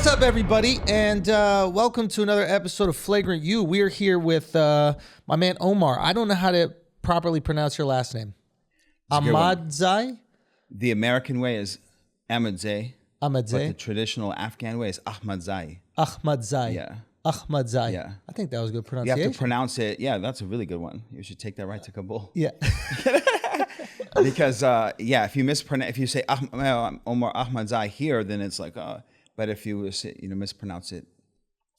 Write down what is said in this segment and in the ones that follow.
What's up, everybody, and welcome to another episode of Flagrant You. We are here with my man Omar. I don't know how to properly pronounce your last name. Ahmadzai? The American way is Ahmadzai. Ahmadzai. But the traditional Afghan way is Ahmadzai. Ahmadzai. Yeah. Ahmadzai. Yeah. I think that was a good You pronunciation. have to pronounce it. Yeah, that's a really good one. You should take that right to Kabul. Yeah. Because, if you if you say Omar Ahmadzai here, then it's like, but if you were to mispronounce it,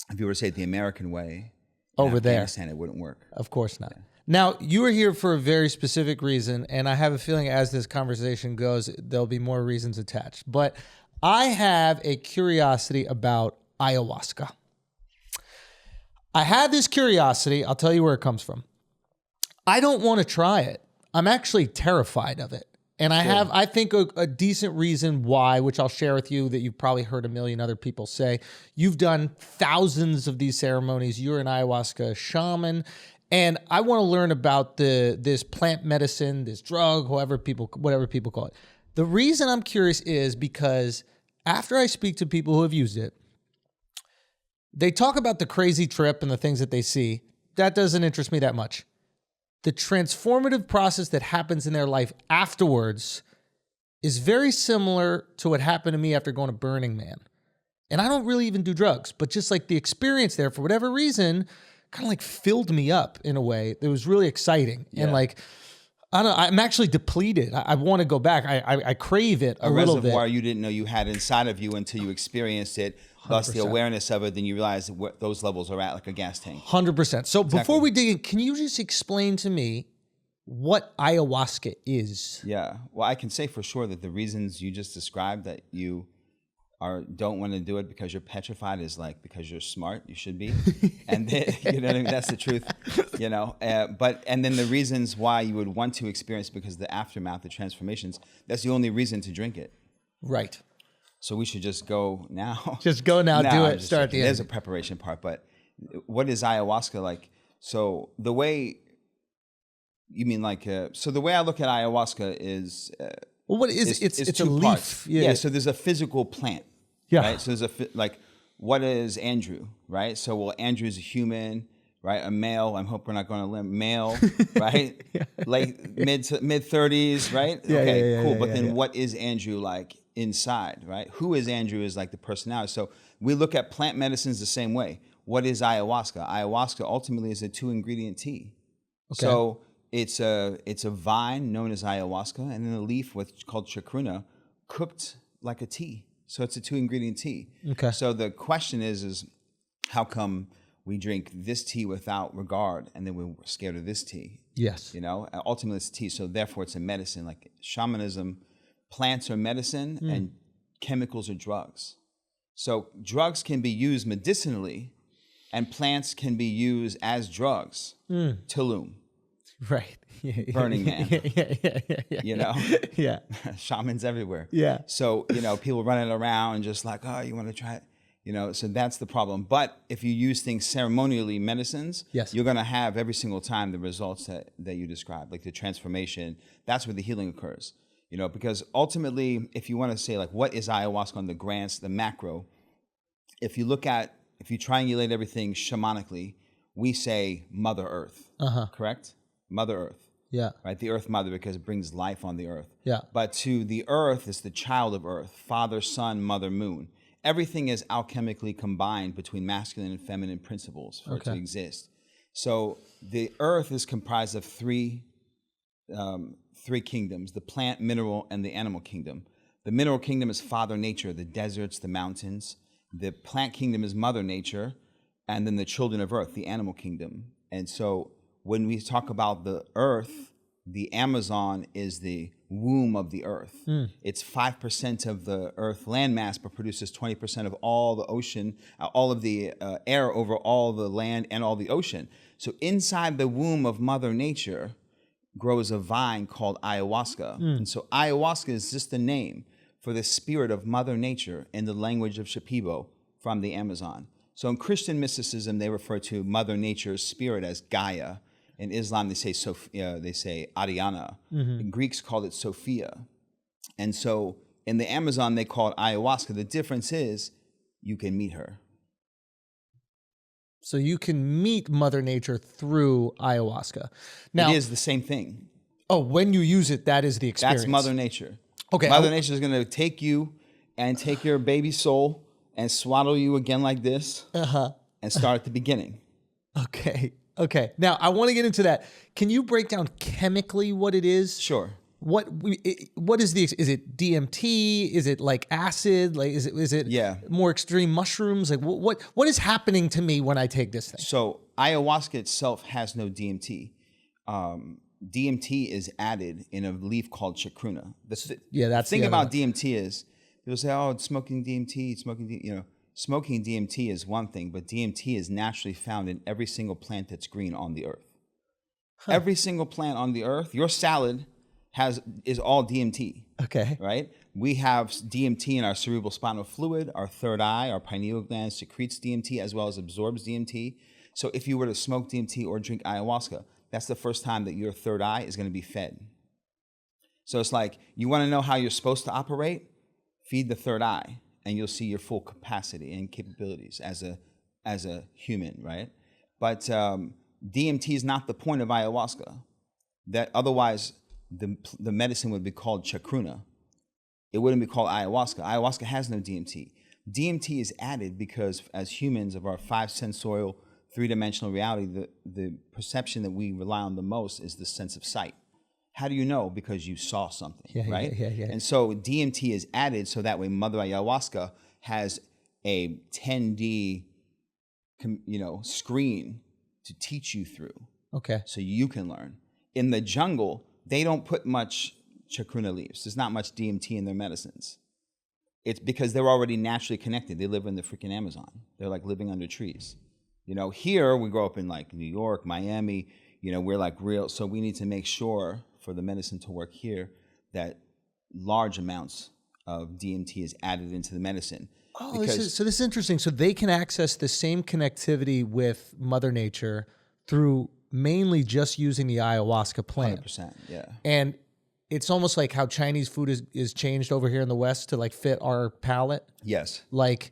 if you were to say it the American way, Over there, Afghanistan, it wouldn't work. Of course not. Yeah. Now, you are here for a very specific reason, and I have a feeling as this conversation goes, there'll be more reasons attached. But I have a curiosity about ayahuasca. I have this curiosity. I'll tell you where it comes from. I don't want to try it. I'm actually terrified of it. And I have, I think, a decent reason why, which I'll share with you, that you've probably heard a million other people say. You've done thousands of these ceremonies. You're an ayahuasca shaman. And I want to learn about this plant medicine, this drug, whatever people call it. The reason I'm curious is because after I speak to people who have used it, they talk about the crazy trip and the things that they see. That doesn't interest me that much. The transformative process that happens in their life afterwards is very similar to what happened to me after going to Burning Man. And I don't really even do drugs, but just like the experience there, for whatever reason, kind of like filled me up in a way that was really exciting. Yeah. And like, I don't know, I'm actually depleted. I want to go back. I crave it a little bit. A reservoir you didn't know you had inside of you until you experienced it. Thus, the awareness of it, then you realize what those levels are at, like a gas tank. 100%. So before we dig in, can you just explain to me what ayahuasca is? Yeah. Well, I can say for sure that the reasons you just described that you don't want to do it because you're petrified is like because you're smart, you should be. And then, you know what I mean? That's the truth, you know. And then the reasons why you would want to experience because the aftermath, the transformations, that's the only reason to drink it. Right. So we should just go now. Just go now, do it, start the end. There's a preparation part, but what is ayahuasca like? So the way, you mean like, so the way I look at ayahuasca is... well, what is it's a leaf. Parts. Yeah, so there's a physical plant. Yeah. Right? So there's what is Andrew, right? So, well, Andrew's a human, right? A male, I hope we're not going to limb, male, right? Like mid 30s, right? Yeah, okay, cool. But then what is Andrew like inside, right? Who is Andrew is like the personality. So we look at plant medicines the same way. What is ayahuasca? Ayahuasca ultimately is a 2-ingredient tea. Okay. So it's a vine known as ayahuasca and then a leaf called chacruna cooked like a tea. So it's a 2-ingredient tea. Okay. So the question is how come we drink this tea without regard and then we're scared of this tea? Yes. You know, ultimately it's tea. So therefore it's a medicine. Like shamanism, plants are medicine and chemicals are drugs. So drugs can be used medicinally and plants can be used as drugs. Tulum. Right. Burning Man. Yeah. You know? Yeah. Shamans everywhere. Yeah. So, you know, people running around just like, oh, you want to try it? You know, so that's the problem. But if you use things ceremonially, medicines, yes, you're going to have every single time the results that you described, like the transformation. That's where the healing occurs. You know, because ultimately, if you want to say like, what is ayahuasca on the macro, if you triangulate everything shamanically, we say Mother Earth, correct? Mother Earth. Yeah. Right? The Earth Mother, because it brings life on the Earth. Yeah. But to the Earth is the child of Earth, Father, Son, Mother, Moon. Everything is alchemically combined between masculine and feminine principles for it to exist. So the Earth is comprised of three kingdoms, the plant, mineral, and the animal kingdom. The mineral kingdom is Father Nature, the deserts, the mountains. The plant kingdom is Mother Nature, and then the children of Earth, the animal kingdom. And so when we talk about the Earth, the Amazon is the womb of the Earth. It's 5% of the Earth landmass, but produces 20% of all the ocean, all of the air over all the land and all the ocean. So inside the womb of Mother Nature grows a vine called ayahuasca. And so ayahuasca is just the name for the spirit of Mother Nature in the language of Shipibo from the Amazon. So in Christian mysticism, they refer to Mother Nature's spirit as Gaia. In Islam, they say Ariana. The Greeks called it Sophia. And so in the Amazon, they call it ayahuasca. The difference is you can meet her. So you can meet Mother Nature through ayahuasca. Now, It is the same thing. oh, when you use it, that is the experience. That's Mother Nature. Okay. Mother Nature is going to take you and take your baby soul and swaddle you again like this and start at the beginning. Okay. Okay. Now, I want to get into that. Can you break down chemically what it is? Sure. What is it DMT? Is it like acid? Like is it more extreme mushrooms? Like what is happening to me when I take this thing? So ayahuasca itself has no DMT. DMT is added in a leaf called chacruna. That's the thing about DMT is people say, oh, it's smoking DMT, smoking DMT is one thing, but DMT is naturally found in every single plant that's green on the earth. Huh. Every single plant on the earth, your salad is all DMT. Okay. Right? We have DMT in our cerebral spinal fluid, our third eye, our pineal gland secretes DMT as well as absorbs DMT. So if you were to smoke DMT or drink ayahuasca, that's the first time that your third eye is going to be fed. So it's like, you want to know how you're supposed to operate? Feed the third eye and you'll see your full capacity and capabilities as a human, right? But DMT is not the point of ayahuasca. That otherwise the medicine would be called chacruna. It wouldn't be called ayahuasca. Ayahuasca has no DMT. DMT is added because as humans of our five sensorial, three-dimensional reality, the perception that we rely on the most is the sense of sight. How do you know? Because you saw something, right? Yeah. And so DMT is added so that way Mother Ayahuasca has a 10D, screen to teach you through. Okay. So you can learn. In the jungle, they don't put much chacruna leaves. There's not much DMT in their medicines. It's because they're already naturally connected. They live in the freaking Amazon. They're like living under trees. Here we grow up in like New York, Miami, we're like real. So we need to make sure for the medicine to work here that large amounts of DMT is added into the medicine. Oh, this is interesting. So they can access the same connectivity with Mother Nature through mainly just using the ayahuasca plant. 100%, yeah. And it's almost like how Chinese food is changed over here in the West to like fit our palate. Yes. Like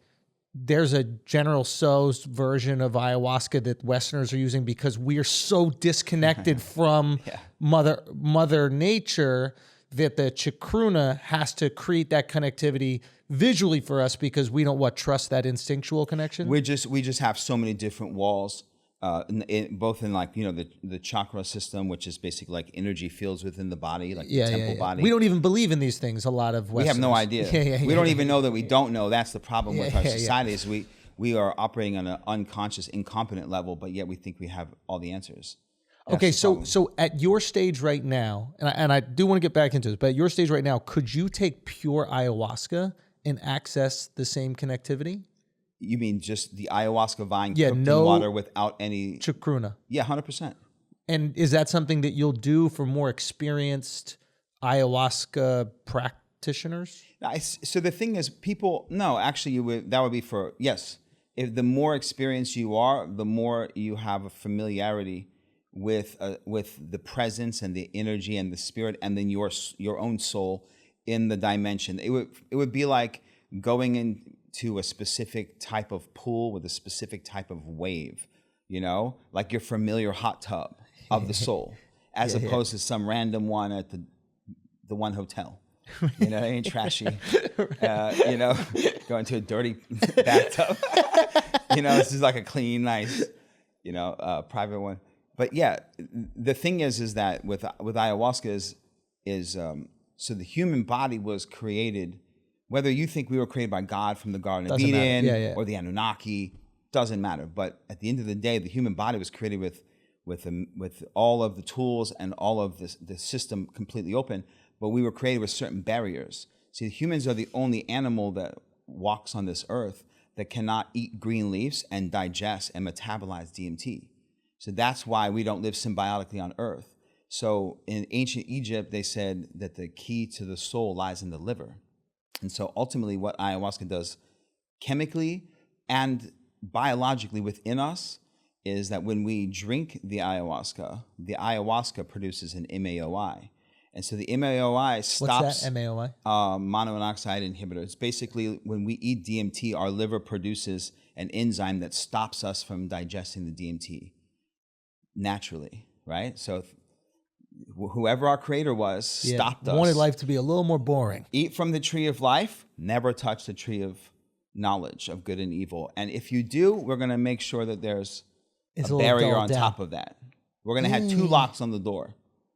there's a General Tso's version of ayahuasca that Westerners are using because we are so disconnected from Mother Nature that the chacruna has to create that connectivity visually for us because we don't trust that instinctual connection. We just have so many different walls. Both in like the chakra system, which is basically like energy fields within the body, like the temple body. We don't even believe in these things. A lot of Westerners. We have no idea. We don't even know that we don't know. That's the problem with our society is we are operating on an unconscious, incompetent level, but yet we think we have all the answers. That's okay, the so at your stage right now, and I do want to get back into this, but at your stage right now, could you take pure ayahuasca and access the same connectivity? You mean just the ayahuasca vine cooked in water without any chacruna? Yeah, 100%. And is that something that you'll do for more experienced ayahuasca practitioners? So the thing is, that would be for, yes. If the more experienced you are, the more you have a familiarity with the presence and the energy and the spirit, and then your own soul in the dimension. It would be like going into a specific type of pool with a specific type of wave, like your familiar hot tub of the soul, as opposed to some random one at the one hotel. It ain't trashy. Going to a dirty bathtub. This is like a clean, nice, private one. But yeah, the thing is that with ayahuasca is so the human body was created. Whether you think we were created by God from the Garden of Eden or the Anunnaki, doesn't matter. But at the end of the day, the human body was created with all of the tools and all of the system completely open. But we were created with certain barriers. See, humans are the only animal that walks on this earth that cannot eat green leaves and digest and metabolize DMT. So that's why we don't live symbiotically on earth. So in ancient Egypt, they said that the key to the soul lies in the liver. And so ultimately what ayahuasca does chemically and biologically within us is that when we drink the ayahuasca produces an MAOI. And so the MAOI stops. What's that, MAOI? Monomonoxide inhibitor. It's basically when we eat DMT, our liver produces an enzyme that stops us from digesting the DMT naturally, right? So whoever our creator was stopped us. Wanted life to be a little more boring. Eat from the tree of life, never touch the tree of knowledge of good and evil. And if you do, we're going to make sure that there's a barrier on top of that. We're going to have 2 locks on the door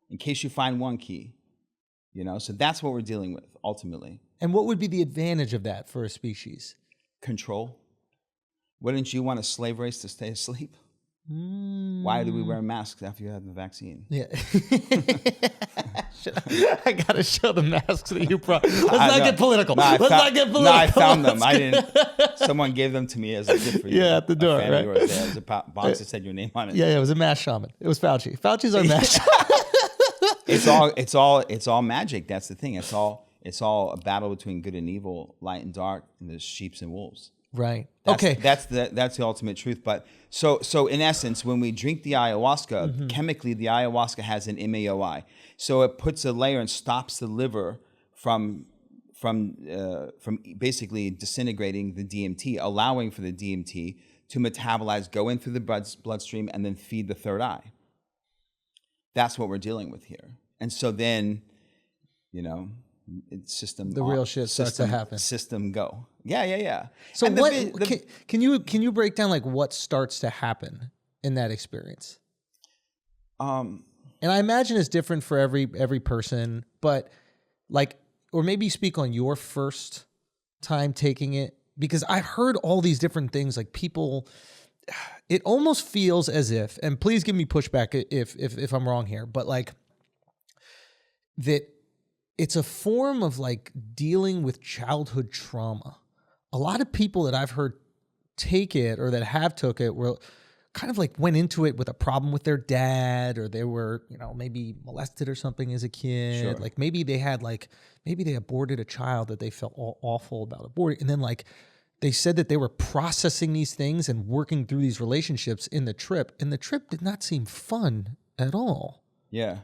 in case you find one key. You know, so that's what we're dealing with ultimately. And what would be the advantage of that for a species? Control. Wouldn't you want a slave race to stay asleep? Why do we wear masks after you have the vaccine? Yeah. I got to show the masks that you brought. Let's not get political. Let's not get political. No, I found them. I didn't. Someone gave them to me as a gift for you. Yeah, at the door, right? There was a box that said your name on it. Yeah, it was a mass shaman. It was Fauci. Fauci's our mass shaman. It's all magic. That's the thing. It's all a battle between good and evil, light and dark, and there's sheep and wolves. Right. Okay. That's the ultimate truth. But so in essence, when we drink the ayahuasca, chemically the ayahuasca has an MAOI. So it puts a layer and stops the liver from basically disintegrating the DMT, allowing for the DMT to metabolize, go in through the bloodstream, and then feed the third eye. That's what we're dealing with here. And so then, you know, real shit starts to happen. System go. Yeah. So can you break down like what starts to happen in that experience? And I imagine it's different for every person, but like, or maybe speak on your first time taking it, because I've heard all these different things. Like people, it almost feels as if, and please give me pushback if I'm wrong here, but like that it's a form of like dealing with childhood trauma. A lot of people that I've heard take it or that have took it were kind of like went into it with a problem with their dad, or they were, you know, maybe molested or something as a kid. Sure. Like maybe they aborted a child that they felt awful about aborting. And then like they said that they were processing these things and working through these relationships in the trip. And the trip did not seem fun at all. Yeah.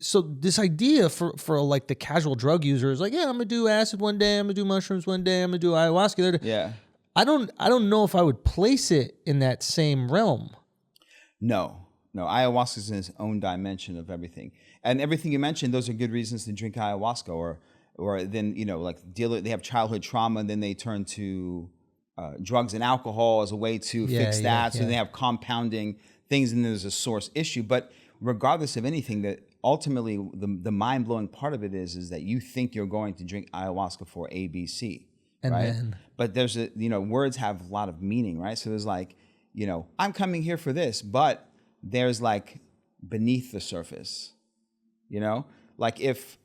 So this idea for like the casual drug user is like, yeah, I'm gonna do acid one day, I'm gonna do mushrooms one day, I'm gonna do ayahuasca. Yeah. I don't know if I would place it in that same realm. No, ayahuasca is in its own dimension of everything, and everything you mentioned. Those are good reasons to drink ayahuasca, or then, you know, like they have childhood trauma, and then they turn to drugs and alcohol as a way to fix that. So they have compounding things, and there's a source issue. But regardless of anything, that ultimately the mind blowing part of it is that you think you're going to drink ayahuasca for ABC. And right. Then, but there's words have a lot of meaning, right? So there's like, you know, I'm coming here for this, but there's like beneath the surface, you know, like if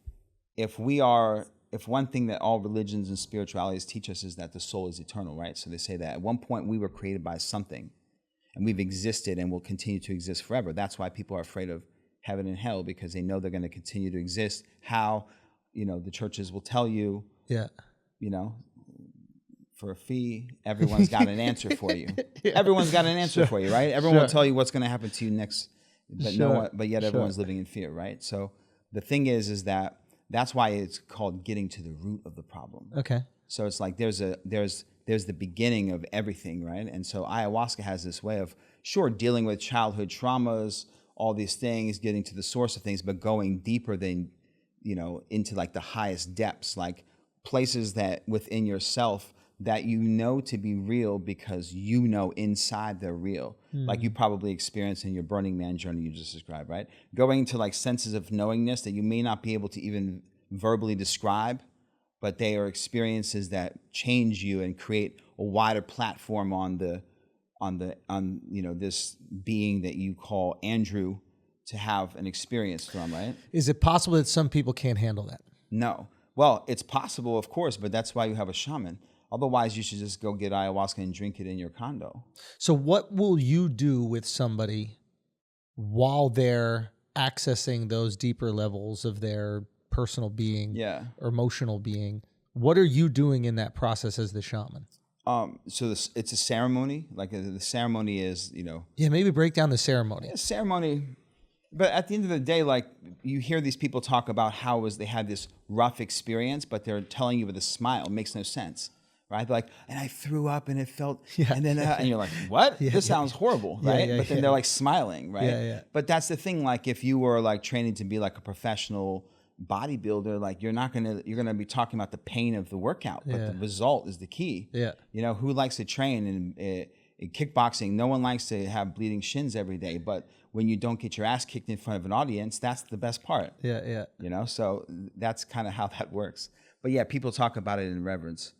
one thing that all religions and spiritualities teach us is that the soul is eternal, right? So they say that at one point we were created by something, and we've existed and will continue to exist forever. That's why people are afraid of heaven and hell, because they know they're going to continue to exist. How, you know, the churches will tell you, you know, for a fee, everyone's got an answer for you. Everyone's got an answer for you, right? Everyone will tell you what's going to happen to you next, but but yet everyone's living in fear, right? So the thing is that that's why it's called getting to the root of the problem. Okay. So it's like there's the beginning of everything, right? And so ayahuasca has this way of dealing with childhood traumas, all these things, getting to the source of things, but going deeper than, you know, into like the highest depths, like places that within yourself that you know to be real because you know inside they're real. Like you probably experienced in your Burning Man journey you just described, right? Going into like senses of knowingness that you may not be able to even verbally describe, but they are experiences that change you and create a wider platform on you know, this being that you call Andrew to have an experience from, right? Is it possible that some people can't handle that? No. Well, it's possible, of course, but that's why you have a shaman. Otherwise, you should just go get ayahuasca and drink it in your condo. So what will you do with somebody while they're accessing those deeper levels of their personal being or emotional being? What are you doing in that process as the shaman? So it's a ceremony. Like the ceremony is, you know. Yeah, maybe break down the ceremony. A ceremony But at the end of the day, like you hear these people talk about how they had this rough experience, but they're telling you with a smile. It makes no sense, right? They're like, and I threw up and it felt, and then and you're like, what? This sounds horrible, right? But then they're like smiling, right? Yeah. But that's the thing. Like if you were like training to be like a professional bodybuilder, like you're gonna be talking about the pain of the workout, but the result is the key. Yeah. You know, who likes to train in kickboxing? No one likes to have bleeding shins every day, but when you don't get your ass kicked in front of an audience, that's the best part. Yeah. You know, so that's kind of how that works. But yeah, people talk about it in reverence.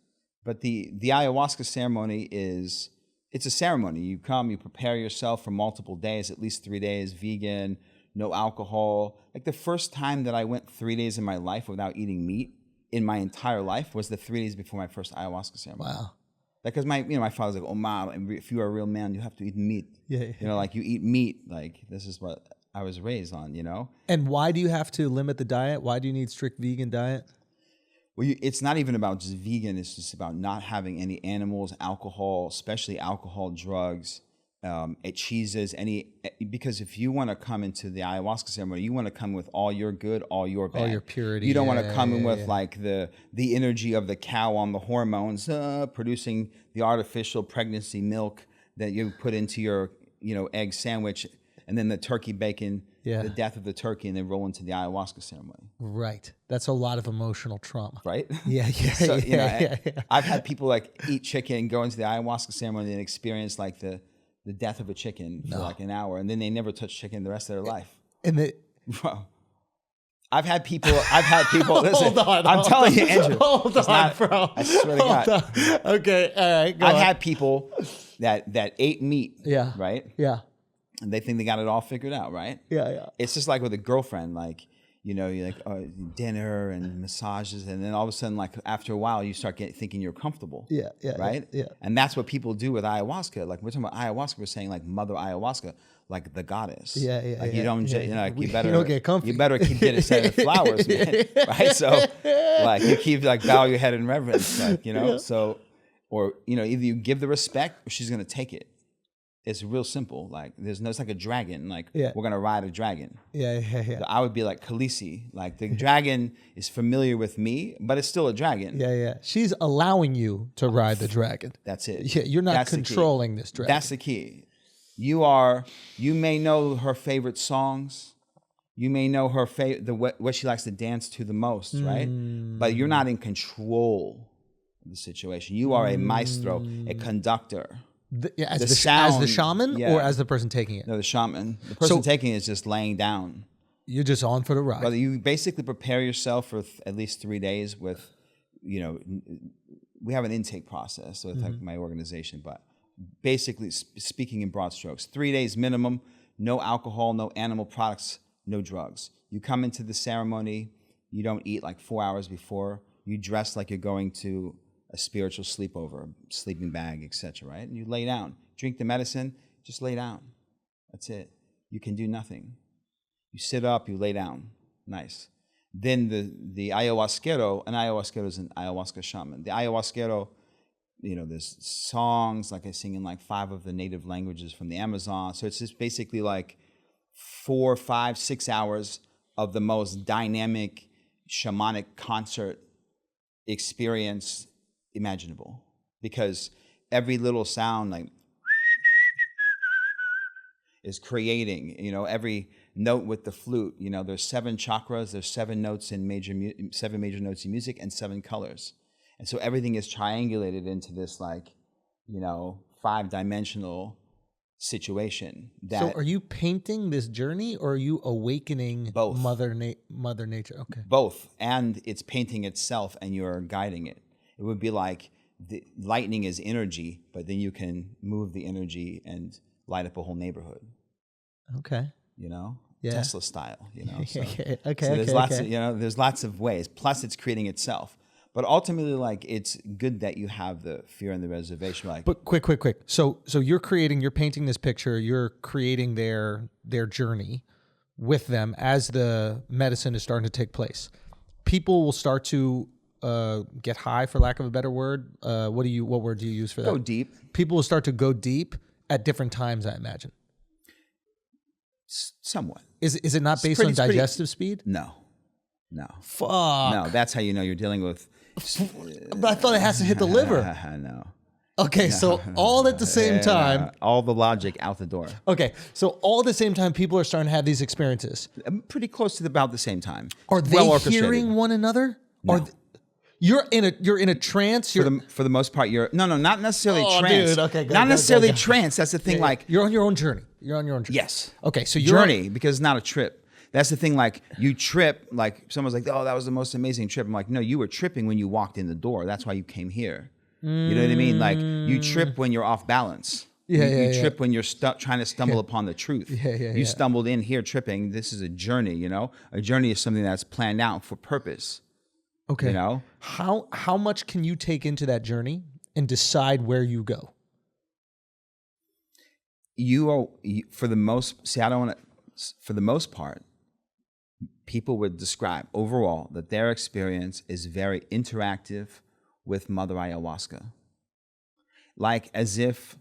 But the ayahuasca ceremony it's a ceremony. You come, you prepare yourself for multiple days, at least 3 days, vegan, no alcohol. Like the first time that I went 3 days in my life without eating meat in my entire life was the 3 days before my first ayahuasca ceremony. Wow. Because my father's like, Omar, if you are a real man, you have to eat meat. Yeah. You know, like you eat meat. Like this is what I was raised on, you know? And why do you have to limit the diet? Why do you need strict vegan diet? Well, it's not even about just vegan. It's just about not having any animals, alcohol, especially alcohol, drugs, cheeses, because if you want to come into the ayahuasca ceremony, you want to come with all your good, all your bad. All your purity. You don't want to come in with like the energy of the cow on the hormones, producing the artificial pregnancy milk that you put into your, egg sandwich, and then the turkey bacon, the death of the turkey, and then roll into the ayahuasca ceremony. Right. That's a lot of emotional trauma. Right? Yeah. So, I've had people like eat chicken, go into the ayahuasca ceremony and experience like the death of a chicken for like an hour, and then they never touch chicken the rest of their life. And Bro, I've had people. Listen, hold on, I'm telling you, Andrew. Hold on, bro. I swear to God. Okay, all right. I've had people that ate meat. Yeah. Right. Yeah. And they think they got it all figured out. Right. Yeah. It's just like with a girlfriend, like. You like dinner and massages, and then all of a sudden, like after a while, you start thinking you're comfortable. Yeah. Right? Yeah. And that's what people do with ayahuasca. Like we're talking about ayahuasca, we're saying like Mother Ayahuasca, like the goddess. Yeah. Like you don't, you better. You don't get comfy. You better keep getting a set of flowers, man. Right? So, like you keep like bow your head in reverence, like So, or either you give the respect, or she's gonna take it. It's real simple. Like it's like a dragon. Like we're gonna ride a dragon. Yeah. So I would be like Khaleesi. Like the dragon is familiar with me, but it's still a dragon. Yeah. She's allowing you to ride the dragon. That's it. Yeah, you're not controlling this dragon. That's the key. You may know her favorite songs. You may know her what she likes to dance to the most, right? But you're not in control of the situation. You are a maestro, a conductor. As the shaman or as the person taking it? No, the shaman. The person taking it is just laying down. You're just on for the ride. But you basically prepare yourself for at least 3 days with, we have an intake process with like my organization, but basically speaking in broad strokes, 3 days minimum, no alcohol, no animal products, no drugs. You come into the ceremony, you don't eat like 4 hours before, you dress like you're going to a spiritual sleepover, sleeping bag, etc. Right? And you lay down, drink the medicine, just lay down. That's it. You can do nothing. You sit up, you lay down. Nice. Then the ayahuasquero, an ayahuasquero is an ayahuasca shaman. The ayahuasquero, there's songs, like I sing in like 5 of the native languages from the Amazon. So it's just basically like 4, 5, 6 hours of the most dynamic shamanic concert experience imaginable, because every little sound like is creating, every note with the flute, there's 7 chakras, there's 7 notes in 7 major notes in music and 7 colors. And so everything is triangulated into this like, 5-dimensional situation. So are you painting this journey, or are you awakening both? Mother Nature? Okay. Both. And it's painting itself and you're guiding it. It would be like the lightning is energy, but then you can move the energy and light up a whole neighborhood. Okay. Tesla style, So, okay. So there's lots of, there's lots of ways. Plus it's creating itself. But ultimately, like, it's good that you have the fear and the reservation. Like, but quick. So you're painting this picture, you're creating their journey with them as the medicine is starting to take place. People will start to get high, for lack of a better word. What word do you use for that? Go deep. People will start to go deep at different times, I imagine. Somewhat. Is it not based on digestive speed? No. Fuck. No, that's how you know you're dealing with. But I thought it has to hit the liver. No. Okay, so all at the same time. All the logic out the door. Okay, so all at the same time, people are starting to have these experiences. Pretty close to about the same time. Are they hearing one another? No. You're in a trance. For the most part, you're not necessarily trance. Dude, okay, not necessarily trance. That's the thing. Like you're on your own journey. Yes. Okay, so you're journey because it's not a trip. That's the thing. Like you trip. Like someone's like, "Oh, that was the most amazing trip." I'm like, "No, you were tripping when you walked in the door. That's why you came here." You know what I mean? Like you trip when you're off balance. You trip when you're trying to stumble upon the truth. You stumbled in here tripping. This is a journey. You know, a journey is something that's planned out for purpose. Okay. You know, how much can you take into that journey and decide where you go? For the most part, people would describe overall that their experience is very interactive with Mother Ayahuasca. Like as if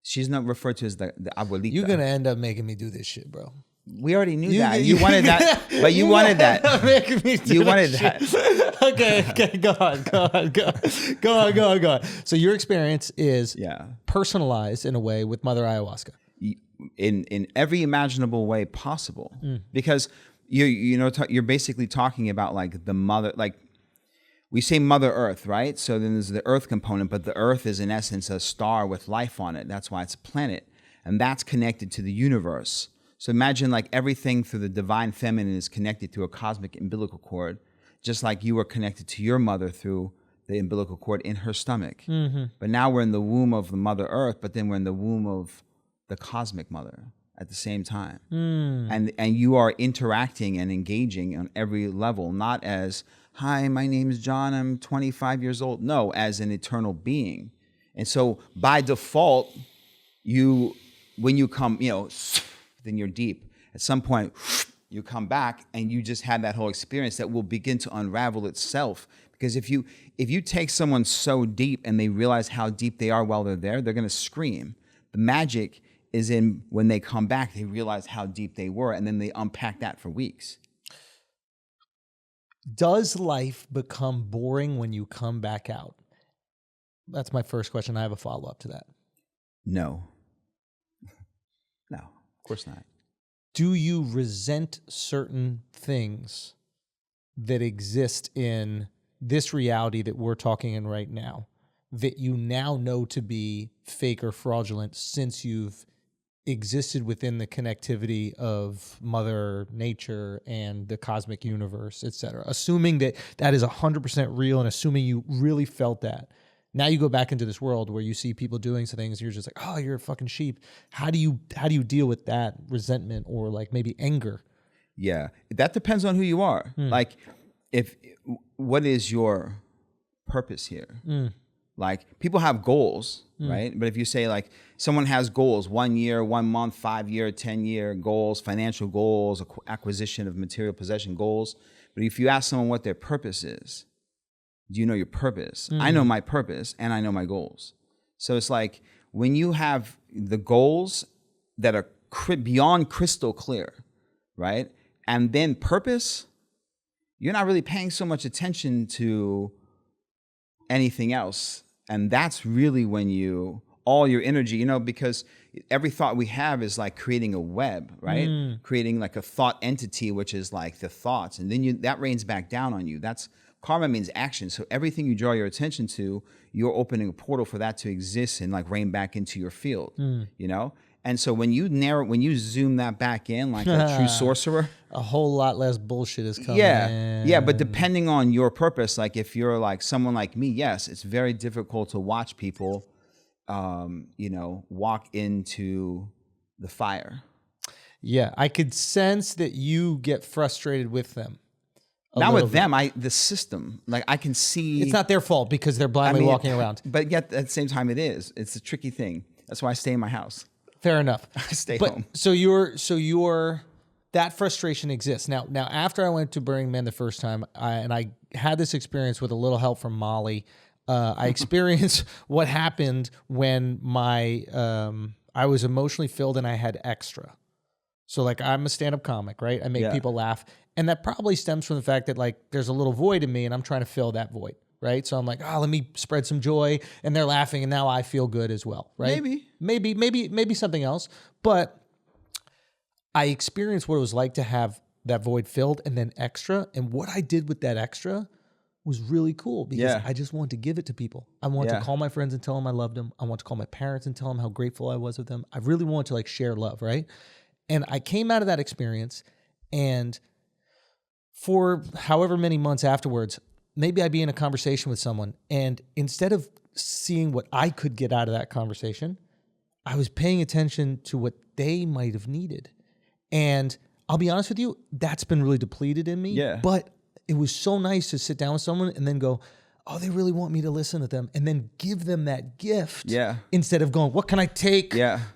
she's not referred to as the abuelita. You're going to end up making me do this shit, bro. We already knew that. You wanted that, but you wanted that. You wanted that. Okay, go on. So your experience is personalized in a way with Mother Ayahuasca. In every imaginable way possible. Because you're basically talking about like the mother, like we say Mother Earth, right? So then there's the Earth component, but the Earth is in essence a star with life on it. That's why it's a planet. And that's connected to the universe. So imagine like everything through the divine feminine is connected through a cosmic umbilical cord, just like you were connected to your mother through the umbilical cord in her stomach. But now we're in the womb of the Mother Earth, but then we're in the womb of the cosmic mother at the same time. And you are interacting and engaging on every level, not as, hi, my name is John, I'm 25 years old. No, as an eternal being. And so by default, when you come, then you're deep. At some point, you come back and you just had that whole experience that will begin to unravel itself. Because if you take someone so deep and they realize how deep they are while they're there, they're going to scream. The magic is in when they come back, they realize how deep they were, and then they unpack that for weeks. Does life become boring when you come back out? That's my first question. I have a follow-up to that. No. No, of course not. Do you resent certain things that exist in this reality that we're talking in right now that you now know to be fake or fraudulent since you've existed within the connectivity of Mother Nature and the cosmic universe, et cetera? Assuming that that is 100% real and assuming you really felt that. Now you go back into this world where you see people doing some things, you're just like, oh, you're a fucking sheep. How do you deal with that resentment or like maybe anger? Yeah, that depends on who you are. Like, what is your purpose here? Like, people have goals, right? But if you say like someone has goals, 1 year, 1 month, 5 year, 10-year goals, financial goals, acquisition of material possession goals. But if you ask someone what their purpose is, do you know your purpose? I know my purpose and I know my goals. So it's like when you have the goals that are beyond crystal clear, right? And then purpose, you're not really paying so much attention to anything else. And that's really when all your energy, because every thought we have is like creating a web, right? Creating like a thought entity, which is like the thoughts. And then that rains back down on you. Karma means action. So everything you draw your attention to, you're opening a portal for that to exist and like rain back into your field, And so when you zoom that back in like a true sorcerer, a whole lot less bullshit is coming. Yeah. But depending on your purpose, like if you're like someone like me, yes, it's very difficult to watch people, walk into the fire. Yeah. I could sense that you get frustrated with them. Not with them, the system. Like I can see. It's not their fault because they're blindly walking around. But yet at the same time it is. It's a tricky thing. That's why I stay in my house. Fair enough. I stay home. So that frustration exists. Now after I went to Burning Man the first time, I had this experience with a little help from Molly. I experienced what happened when I was emotionally filled and I had extra. So like I'm a stand-up comic, right? I make Yeah. people laugh. And that probably stems from the fact that like there's a little void in me and I'm trying to fill that void, right? So I'm like, let me spread some joy, and they're laughing and now I feel good as well, right? Maybe something else. But I experienced what it was like to have that void filled and then extra. And what I did with that extra was really cool because I just wanted to give it to people. I wanted to call my friends and tell them I loved them. I wanted to call my parents and tell them how grateful I was with them. I really wanted to like share love, right? And I came out of that experience, and for however many months afterwards, maybe I'd be in a conversation with someone, and instead of seeing what I could get out of that conversation, I was paying attention to what they might have needed. And I'll be honest with you, that's been really depleted in me. Yeah. But it was so nice to sit down with someone and then go, oh, they really want me to listen to them, and then give them that gift. Yeah. Instead of going, what can I take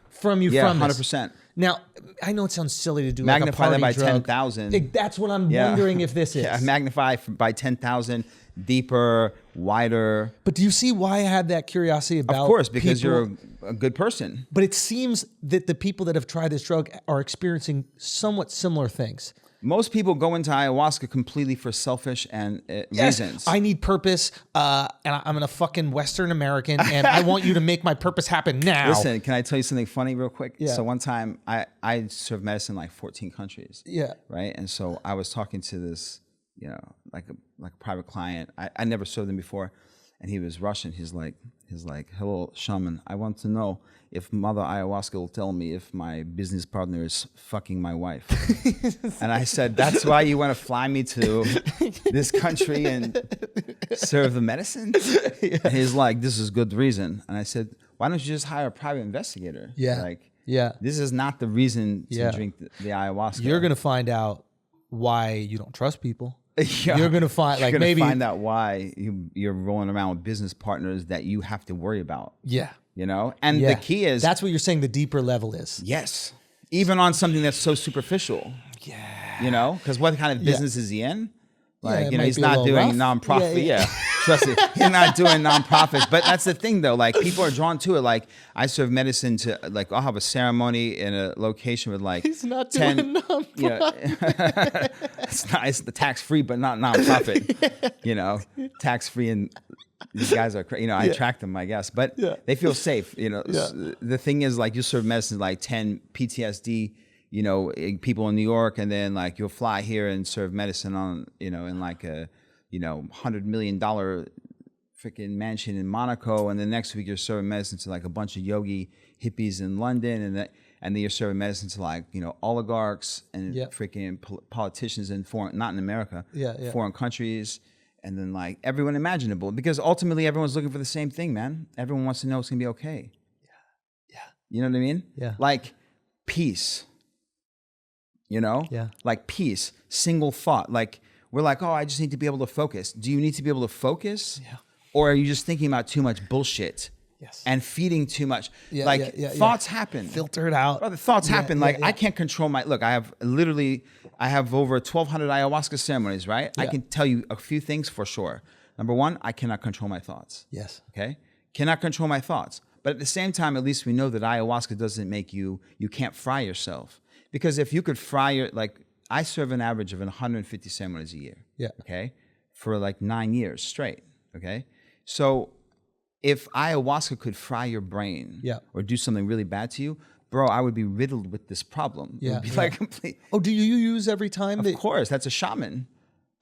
from you from this? 100%. Now, I know it sounds silly to do Magnify like a party that by drug. 10,000. That's what I'm wondering if this is. Yeah, magnify by 10,000, deeper, wider. But do you see why I had that curiosity about? Of course, because people? you're a good person. But it seems that the people that have tried this drug are experiencing somewhat similar things. Most people go into ayahuasca completely for selfish and reasons. I need purpose, and I'm a fucking Western American, and I want you to make my purpose happen now. Listen, can I tell you something funny real quick? Yeah. So one time, I served medicine in like 14 countries. Yeah. Right? And so I was talking to this, like a private client. I never served him before. And he was Russian. He's like, hello, shaman. I want to know if Mother Ayahuasca will tell me if my business partner is fucking my wife. And I said, that's why you want to fly me to this country and serve the medicine? Yeah. And he's like, this is good reason. And I said, why don't you just hire a private investigator? Yeah. Like, yeah. This is not the reason to drink the ayahuasca. You're going to find out why you don't trust people. Yeah. You're gonna find you're gonna find out why you're rolling around with business partners that you have to worry about. Yeah. And the key is that's what you're saying the deeper level is. Yes. Even on something that's so superficial. Yeah. Because what kind of business is he in? Like, he's not doing nonprofit. Yeah. Trust me. He's not doing nonprofits. But that's the thing though. Like, people are drawn to it. Like, I serve medicine to, like, I'll have a ceremony in a location with like he's not 10, doing nonprofit. it's the tax-free, but not nonprofit. Tax-free, and these guys are, I attract them, I guess, but they feel safe. The thing is, like, you serve medicine like 10 PTSD, people in New York, and then like you'll fly here and serve medicine on, in like a, $100 million freaking mansion in Monaco, and the next week you're serving medicine to like a bunch of yogi hippies in London, and then you're serving medicine to like, oligarchs and freaking politicians in foreign, not in America, foreign countries, and then like everyone imaginable, because ultimately everyone's looking for the same thing, man. Everyone wants to know it's gonna be okay. Yeah. You know what I mean? Yeah. Like peace. Yeah. Like peace, single thought. Like, we're like, oh, I just need to be able to focus. Do you need to be able to focus? Yeah. Or are you just thinking about too much bullshit? Yes. And feeding too much? Thoughts happen. Filter it out. Brother, thoughts happen. I can't control look, I have over 1,200 ayahuasca ceremonies, right? Yeah. I can tell you a few things for sure. Number one, I cannot control my thoughts. Yes. Okay? Cannot control my thoughts. But at the same time, at least we know that ayahuasca doesn't make you can't fry yourself. Because if you could fry I serve an average of 150 ceremonies a year. Yeah. Okay? For like 9 years straight. Okay? So if ayahuasca could fry your brain or do something really bad to you, bro, I would be riddled with this problem. Yeah. It would be like complete. Oh, do you use every time? Of course. That's a shaman.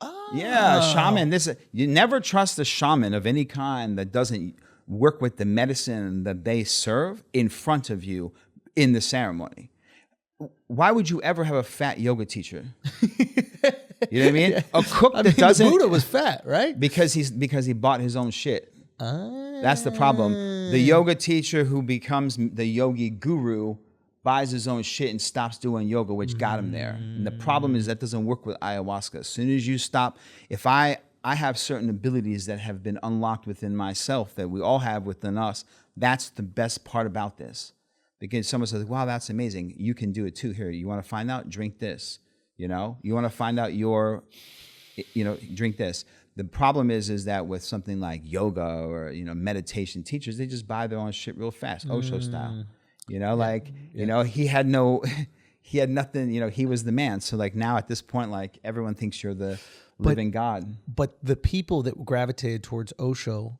Oh. Yeah, a shaman. You never trust a shaman of any kind that doesn't work with the medicine that they serve in front of you in the ceremony. Why would you ever have a fat yoga teacher? You know what I mean? A cook that doesn't. The Buddha was fat, right? Because he bought his own shit. That's the problem. The yoga teacher who becomes the yogi guru buys his own shit and stops doing yoga, which got him there. And the problem is that doesn't work with ayahuasca. As soon as you stop, if I have certain abilities that have been unlocked within myself that we all have within us, that's the best part about this. Because someone says, wow, that's amazing. You can do it too. Here, you want to find out? Drink this. You want to find out drink this. The problem is that with something like yoga or, meditation teachers, they just buy their own shit real fast, Osho style. He he had nothing, he was the man. So like now at this point, like everyone thinks you're the living God. But the people that gravitated towards Osho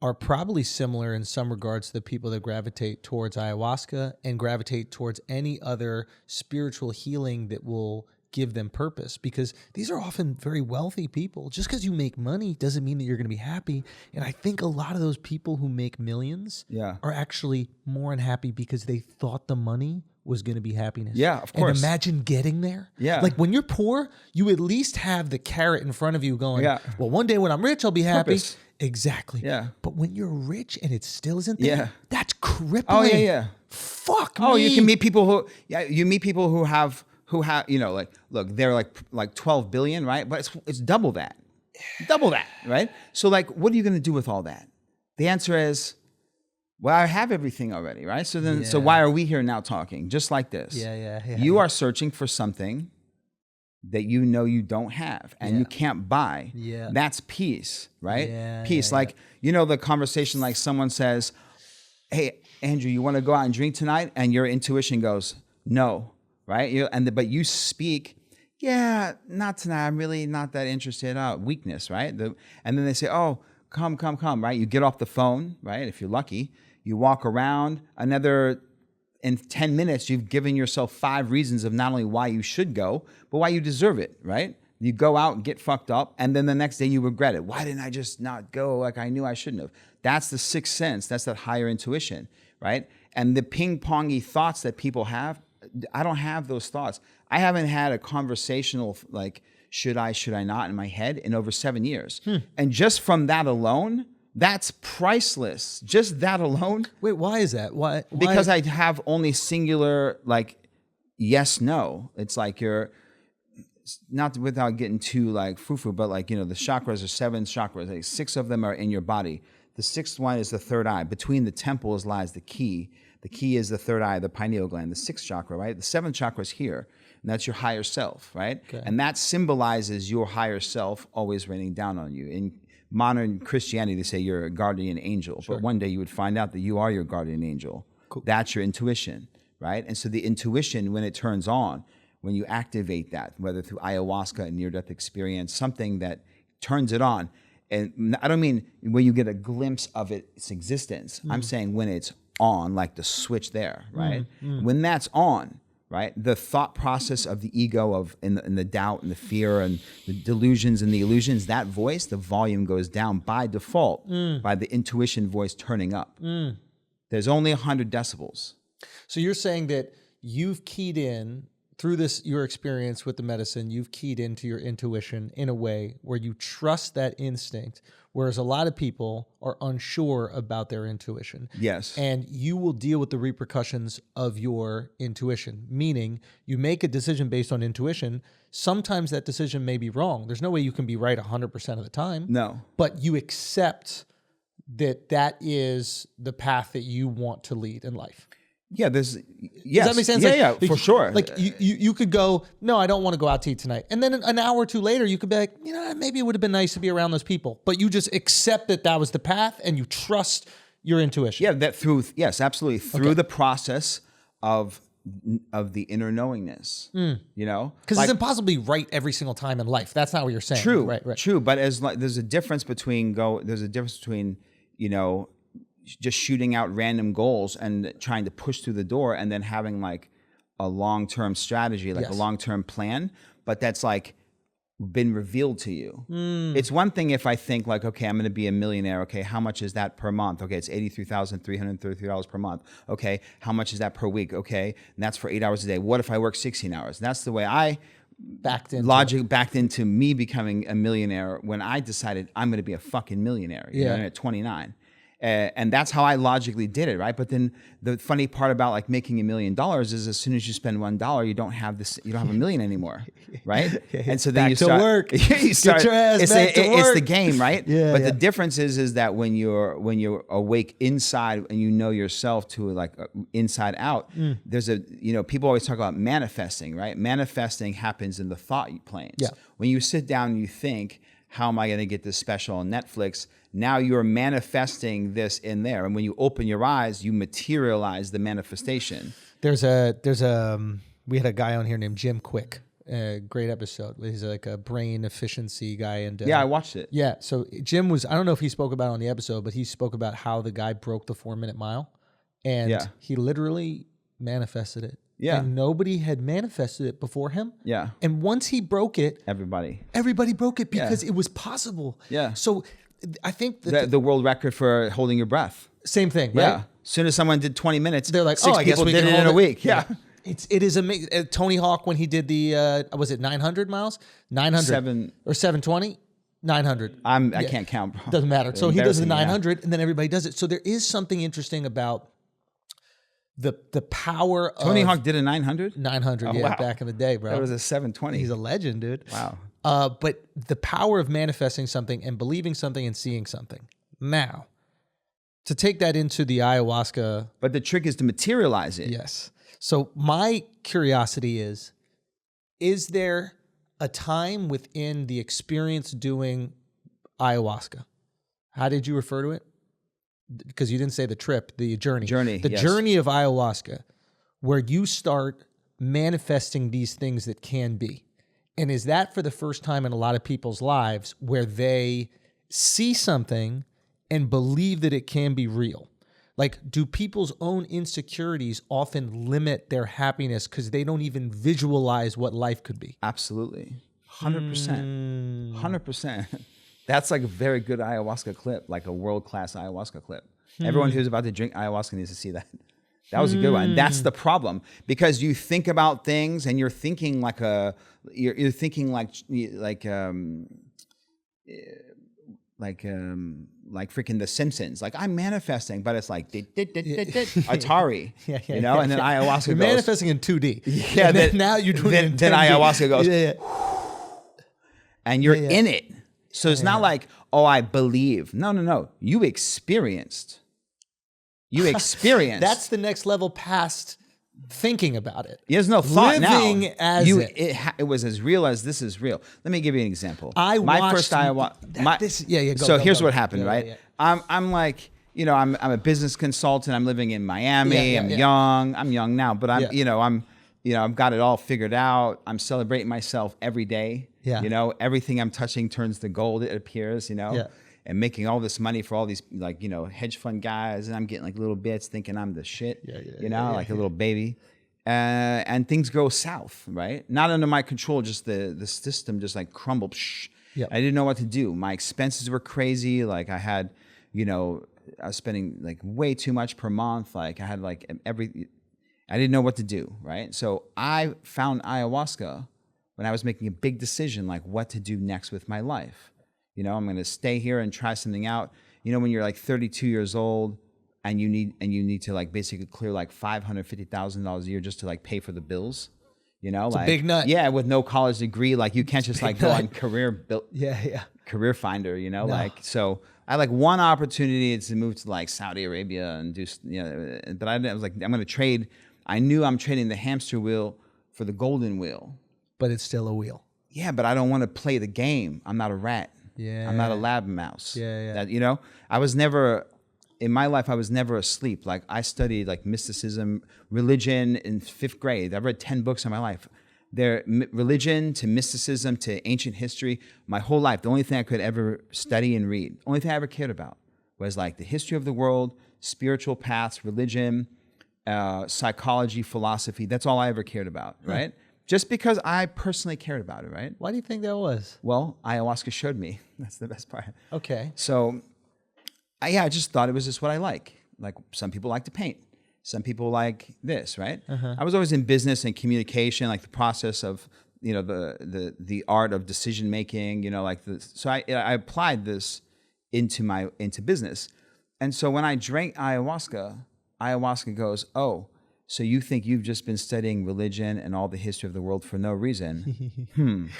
are probably similar in some regards to the people that gravitate towards ayahuasca and gravitate towards any other spiritual healing that will give them purpose, because these are often very wealthy people. Just because you make money doesn't mean that you're going to be happy. And I think a lot of those people who make millions are actually more unhappy because they thought the money was going to be happiness. Yeah, of course. And imagine getting there. Yeah. Like when you're poor, you at least have the carrot in front of you going, well, one day when I'm rich, I'll be happy. Purpose. Exactly. Yeah. But when you're rich and it still isn't there, that's crippling. Oh, yeah. Fuck me. Oh, you can meet people who have, like, look, they're like 12 billion, right? But it's double that, right? So like, what are you going to do with all that? The answer is, well, I have everything already, right? So then, so why are we here now talking just like this? You are searching for something that you don't have and you can't buy. That's peace, right? Peace. Like, the conversation, like someone says, hey, Andrew, you want to go out and drink tonight? And your intuition goes, no. Right? But you speak, not tonight. I'm really not that interested. Weakness, right? And then they say, oh, come, right? You get off the phone, right? If you're lucky, you walk around in 10 minutes, you've given yourself 5 reasons of not only why you should go, but why you deserve it, right? You go out and get fucked up, and then the next day you regret it. Why didn't I just not go like I knew I shouldn't have? That's the sixth sense. That's that higher intuition, right? And the ping-pongy thoughts that people have, I don't have those thoughts. I haven't had a conversational like should I not in my head in over 7 years. And just from that alone, that's priceless. Just that alone. Wait, why is that? Why? Because I have only singular like yes, no. It's like you're not without getting too like foo-foo, but like, the chakras are 7 chakras. Like 6 of them are in your body. The 6th one is the third eye. Between the temples lies the key. The key is the third eye, the pineal gland, the 6th chakra, right? The 7th chakra is here, and that's your higher self, right? Okay. And that symbolizes your higher self always raining down on you. In modern Christianity, they say you're a guardian angel, but one day you would find out that you are your guardian angel. Cool. That's your intuition, right? And so the intuition, when it turns on, when you activate that, whether through ayahuasca, a near-death experience, something that turns it on, and I don't mean when you get a glimpse of its existence. I'm saying when it's on, like the switch there, right? When that's on, right? The thought process of the ego and the doubt and the fear and the delusions and the illusions, that voice, the volume goes down by default by the intuition voice turning up. There's only 100 decibels. So you're saying that you've keyed in through your experience with the medicine, you've keyed into your intuition in a way where you trust that instinct, whereas a lot of people are unsure about their intuition. Yes. And you will deal with the repercussions of your intuition, meaning you make a decision based on intuition. Sometimes that decision may be wrong. There's no way you can be right 100% of the time. No. But you accept that is the path that you want to lead in life. Yeah, yes. Does that make sense? Yeah, for sure. Like you could go, no, I don't want to go out to eat tonight. And then an hour or two later, you could be like, maybe it would have been nice to be around those people. But you just accept that was the path and you trust your intuition. Yeah, yes, absolutely. Through the process of the inner knowingness, Because it's impossible to be right every single time in life. That's not what you're saying. True, right. True. But there's a difference between just shooting out random goals and trying to push through the door and then having like a long-term strategy, like a long-term plan, but that's like been revealed to you. It's one thing if I think like, okay, I'm going to be a millionaire. Okay, how much is that per month? Okay, it's $83,333 per month. Okay, how much is that per week? Okay, and that's for 8 hours a day. What if I work 16 hours? That's the way I backed into me becoming a millionaire when I decided I'm going to be a fucking millionaire. At 29. And that's how I logically did it, right? But then the funny part about like making $1 million is as soon as you spend $1, you don't have $1 million anymore, right? And so then back you start to work. you start. Get your ass back to work. It's the game, right? But the difference is that when you're awake inside and you know yourself to like inside out, there's people always talk about manifesting, right? Manifesting happens in the thought planes. Yeah. When you sit down and you think, how am I going to get this special on Netflix? Now you're manifesting this in there. And when you open your eyes, you materialize the manifestation. There's a We had a guy on here named Jim Quick. Great episode. He's like a brain efficiency guy. And Yeah, I watched it. yeah, so Jim was, I don't know if he spoke about it on the episode, but he spoke about how the guy broke the 4-minute mile. And he literally manifested it. Yeah. And nobody had manifested it before him. Yeah. And once he broke it, Everybody broke it because it was possible. Yeah. So I think that the world record for holding your breath. same thing, right? Yeah. As soon as someone did 20 minutes, They're like, six I guess people we did can it in hold a week. Yeah. It is amazing. Tony Hawk, when he did the, was it 900 miles? 900. Or 720? 900. I can't count, bro. Doesn't matter. So he does the Embarrassing, 900 and then everybody does it. So there is something interesting about the power of... Tony Hawk did a 900? 900, wow. back in the day, bro. That was a 720. He's a legend, dude. Wow. But the power of manifesting something and believing something and seeing something. Now, to take that into the ayahuasca... But the trick is to materialize it. Yes. So my curiosity is there a time within the experience doing ayahuasca? How did you refer to it? Because you didn't say the trip, the journey. The journey of ayahuasca, where you start manifesting these things that can be. And is that for the first time in a lot of people's lives where they see something and believe that it can be real? Like, do people's own insecurities often limit their happiness because they don't even visualize what life could be? Absolutely. 100%. 100%. That's like a very good ayahuasca clip, like a world-class ayahuasca clip. Everyone who's about to drink ayahuasca needs to see that. That was a good one. That's the problem, because you think about things and you're thinking like you're thinking like freaking The Simpsons. Like, I'm manifesting, but it's like Atari, you know. And then ayahuasca You're goes, manifesting in 2D. Yeah. Now you're doing it in 10D. Then ayahuasca goes, and you're Yeah. in it. So it's not like, oh, I believe. No. You experienced. That's the next level past thinking about it. There's no thought Living now. as it was as real as this is real. Let me give you an example. My first ayahuasca. Go, Here's go. what happened, right? Yeah. I'm like, you know, I'm a business consultant. I'm living in Miami. I'm young. I'm young now, but I've got it all figured out. I'm celebrating myself every day. Yeah. You know, everything I'm touching turns to gold, it appears, you know. Yeah. And making all this money for all these, like, you know, hedge fund guys, and I'm getting like little bits thinking I'm the shit, a little baby. And things go south, right? Not under my control, just the system just like crumbled. I didn't know what to do. My expenses were crazy. Like, I had, you know, I was spending like way too much per month. Like, I had like I didn't know what to do, right? So I found ayahuasca when I was making a big decision, like what to do next with my life. You know, I'm going to stay here and try something out. You know, when you're like 32 years old and you need to like basically clear like $550,000 a year just to like pay for the bills. You know, it's like a big nut. Yeah, with no college degree, like you can't just like go on Career Finder. You know, like so. I had like one opportunity to move to like Saudi Arabia and do, you know, but I was like, I'm going to trade. I knew I'm trading the hamster wheel for the golden wheel. But it's still a wheel. Yeah, but I don't want to play the game. I'm not a rat. Yeah. I'm not a lab mouse. Yeah. That, you know, in my life, I was never asleep. Like, I studied like mysticism, religion in 5th grade. I've read 10 books in my life. Religion to mysticism to ancient history. My whole life, the only thing I could ever study and read, only thing I ever cared about was like the history of the world, spiritual paths, religion, psychology, philosophy. That's all I ever cared about, right? Just because I personally cared about it, right? Why do you think that was? Well, ayahuasca showed me. That's the best part. Okay. So, I just thought it was just what I like. Like, some people like to paint. Some people like this, right? I was always in business and communication, like the process of, you know, the art of decision making, you know, like this. So I applied this into business. And so when I drank ayahuasca goes, oh, so you think you've just been studying religion and all the history of the world for no reason?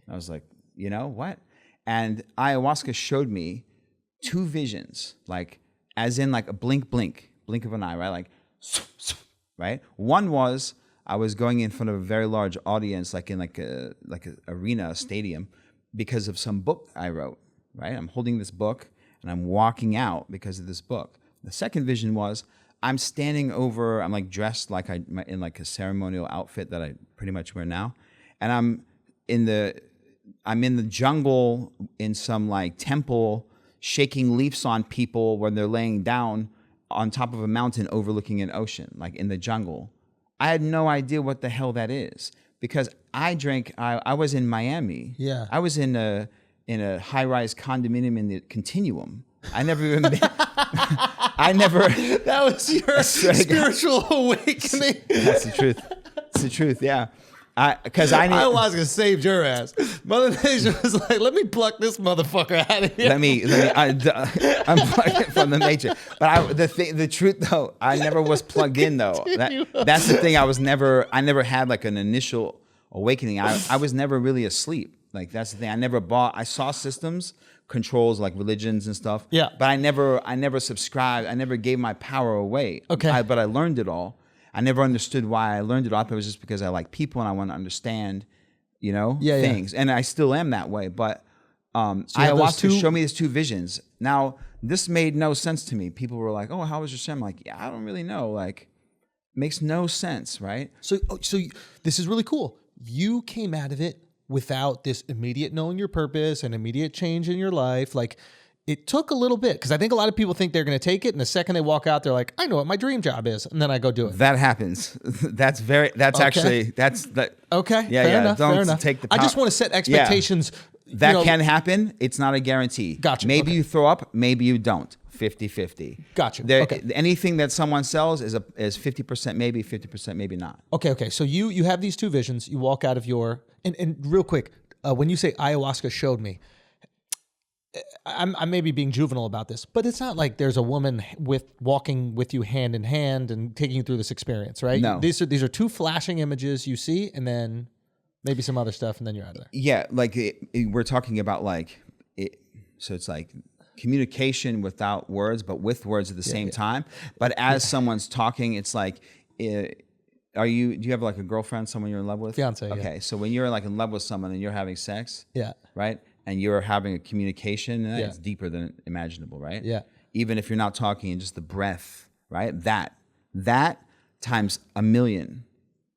I was like, you know what? And ayahuasca showed me 2 visions, like as in like a blink of an eye, right? Like, right? One was I was going in front of a very large audience, like in like a arena, a stadium, because of some book I wrote, right? I'm holding this book and I'm walking out because of this book. The second vision was I'm standing over. I'm like dressed like in like a ceremonial outfit that I pretty much wear now, and I'm in the jungle in some like temple, shaking leaves on people when they're laying down on top of a mountain overlooking an ocean, like in the jungle. I had no idea what the hell that is because I was in Miami. Yeah. I was in a high-rise condominium in the Continuum. I never even been. That was your spiritual awakening. That's the truth. It's the truth. Yeah. Ayahuasca saved your ass. Mother Nature was like, let me pluck this motherfucker out of here. Let me unplug it from the nature. But the truth though, I never was plugged in though. That's the thing. I never had like an initial awakening. I was never really asleep. Like that's the thing. I saw systems, controls like religions and stuff. Yeah. But I never subscribed. I never gave my power away. Okay. But I learned it all. I never understood why I learned it all. I thought it was just because I like people and I want to understand, things. And I still am that way. But ayahuasca showed me these two visions. Now, this made no sense to me. People were like, oh, how was your ceremony? I'm like, yeah, I don't really know. Like, makes no sense, right? So this is really cool. You came out of it without this immediate knowing your purpose and immediate change in your life. Like, it took a little bit because I think a lot of people think they're going to take it, and the second they walk out, they're like, "I know what my dream job is," and then I go do it. That happens. That's okay. Okay, Yeah, fair enough. Don't fair enough. take the. I just want to set expectations. Yeah. That can happen. It's not a guarantee. Gotcha. Maybe you throw up. Maybe you don't. 50-50. Gotcha. Anything that someone sells is 50% maybe, 50% maybe not. Okay. So you have these two visions. You walk out of your and real quick, when you say ayahuasca showed me. I may be being juvenile about this, but it's not like there's a woman walking with you hand in hand and taking you through this experience, right? No. These are two flashing images you see, and then maybe some other stuff, and then you're out of there. Yeah, like we're talking about so it's like communication without words, but with words at the same time. But as someone's talking, it's like, do you have like a girlfriend, someone you're in love with? Fiance. Okay, so when you're like in love with someone and you're having sex, right? And you're having a communication, and it's deeper than imaginable, right? Yeah. Even if you're not talking and just the breath, right? That times a million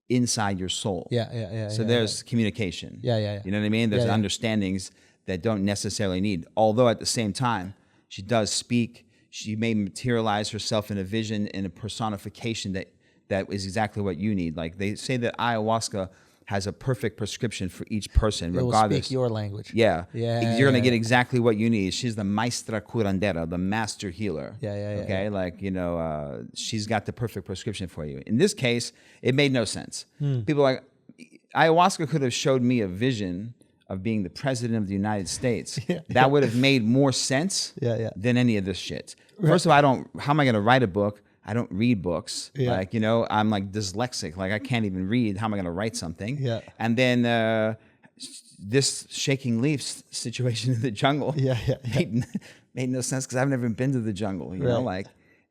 inside your soul. Yeah. So there's communication. Yeah. You know what I mean? There's understandings that don't necessarily need. Although at the same time, she does speak. She may materialize herself in a vision, in a personification that is exactly what you need. Like they say that ayahuasca has a perfect prescription for each person, regardless. It will speak your language. Yeah. You're going to get exactly what you need. She's the maestra curandera, the master healer. Yeah. Okay? Like, she's got the perfect prescription for you. In this case, it made no sense. People are like, ayahuasca could have showed me a vision of being the president of the United States. That would have made more sense than any of this shit. Right. First of all, how am I going to write a book? I don't read books. Like, I'm like dyslexic. Like I can't even read. How am I going to write something? Yeah. And then this shaking leaves situation in the jungle made no sense because I've never been to the jungle, you know, like,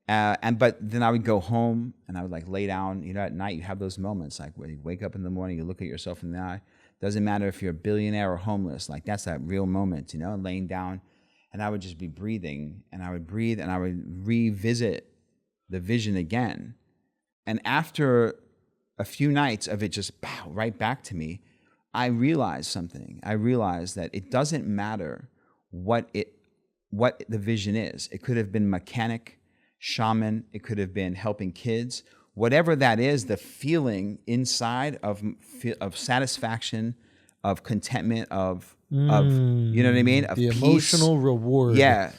but then I would go home and I would like lay down, at night you have those moments like when you wake up in the morning, you look at yourself in the eye. Doesn't matter if you're a billionaire or homeless. Like that's that real moment, laying down, and I would just be breathing and I would breathe and I would revisit the vision again. And after a few nights of it just right back to me, I realized something. I realized that it doesn't matter what the vision is. It could have been mechanic, shaman, it could have been helping kids. Whatever that is, the feeling inside of satisfaction, of contentment, of you know what I mean? Of the peace. Emotional reward. Yeah,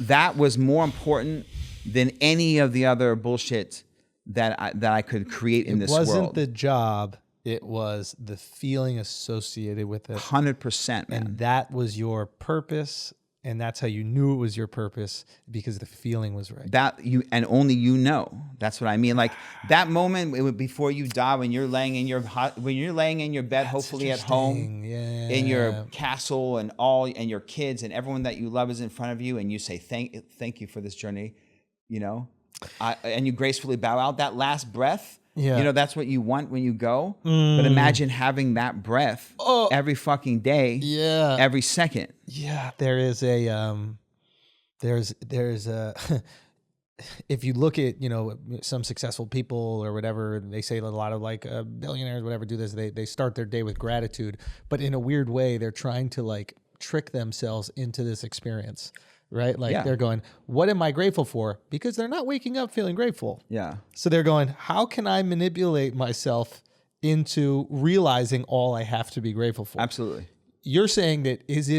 that was more important than any of the other bullshit that I could create in this world. It wasn't the job, it was the feeling associated with it. 100%, man. And that was your purpose, and that's how you knew it was your purpose, because the feeling was right. And only you know. That's what I mean. Like that moment before you die, when you're laying in your bed, hopefully at home, in your castle, and your kids and everyone that you love is in front of you, and you say thank you for this journey. And you gracefully bow out. That last breath, that's what you want when you go. But imagine having that breath every fucking day, every second. Yeah, there is a if you look at, some successful people or whatever, they say a lot of like billionaires, whatever, do this. They start their day with gratitude, but in a weird way, they're trying to like trick themselves into this experience, right? Like they're going, what am I grateful for? Because they're not waking up feeling grateful. Yeah. So they're going, how can I manipulate myself into realizing all I have to be grateful for? Absolutely. You're saying that is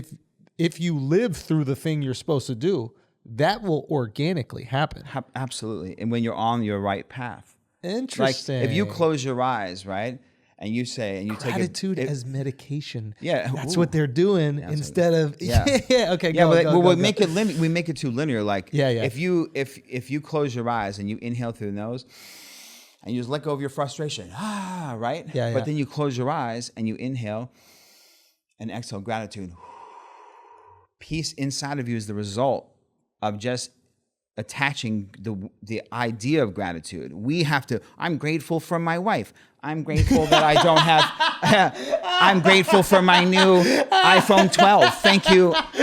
if you live through the thing you're supposed to do, that will organically happen. Absolutely. And when you're on your right path. Interesting. Like if you close your eyes, right? And you say, and you gratitude as medication. Yeah. That's what they're doing instead of, okay, we make it too linear. Like if you close your eyes and you inhale through the nose and you just let go of your frustration, right? But then you close your eyes and you inhale and exhale gratitude. Peace inside of you is the result of just attaching the idea of gratitude. We have to, I'm grateful for my wife. I'm grateful that I don't have, I'm grateful for my new iPhone 12.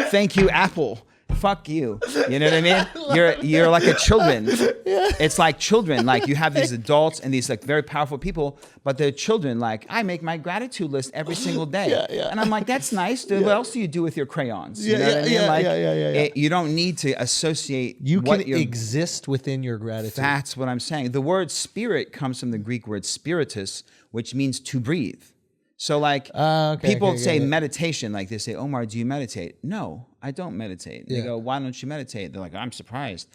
Thank you, Apple. Fuck you. You know what I mean? You're like a children. It's like children. Like you have these adults and these like very powerful people, but they're children. Like I make my gratitude list every single day. And I'm like, that's nice. What else do you do with your crayons? You know what I mean? You don't need to associate. You can exist within your gratitude. That's what I'm saying. The word spirit comes from the Greek word spiritus, which means to breathe. So like people say meditation, like they say, Omar, do you meditate? No, I don't meditate. They go, why don't you meditate? They're like, I'm surprised,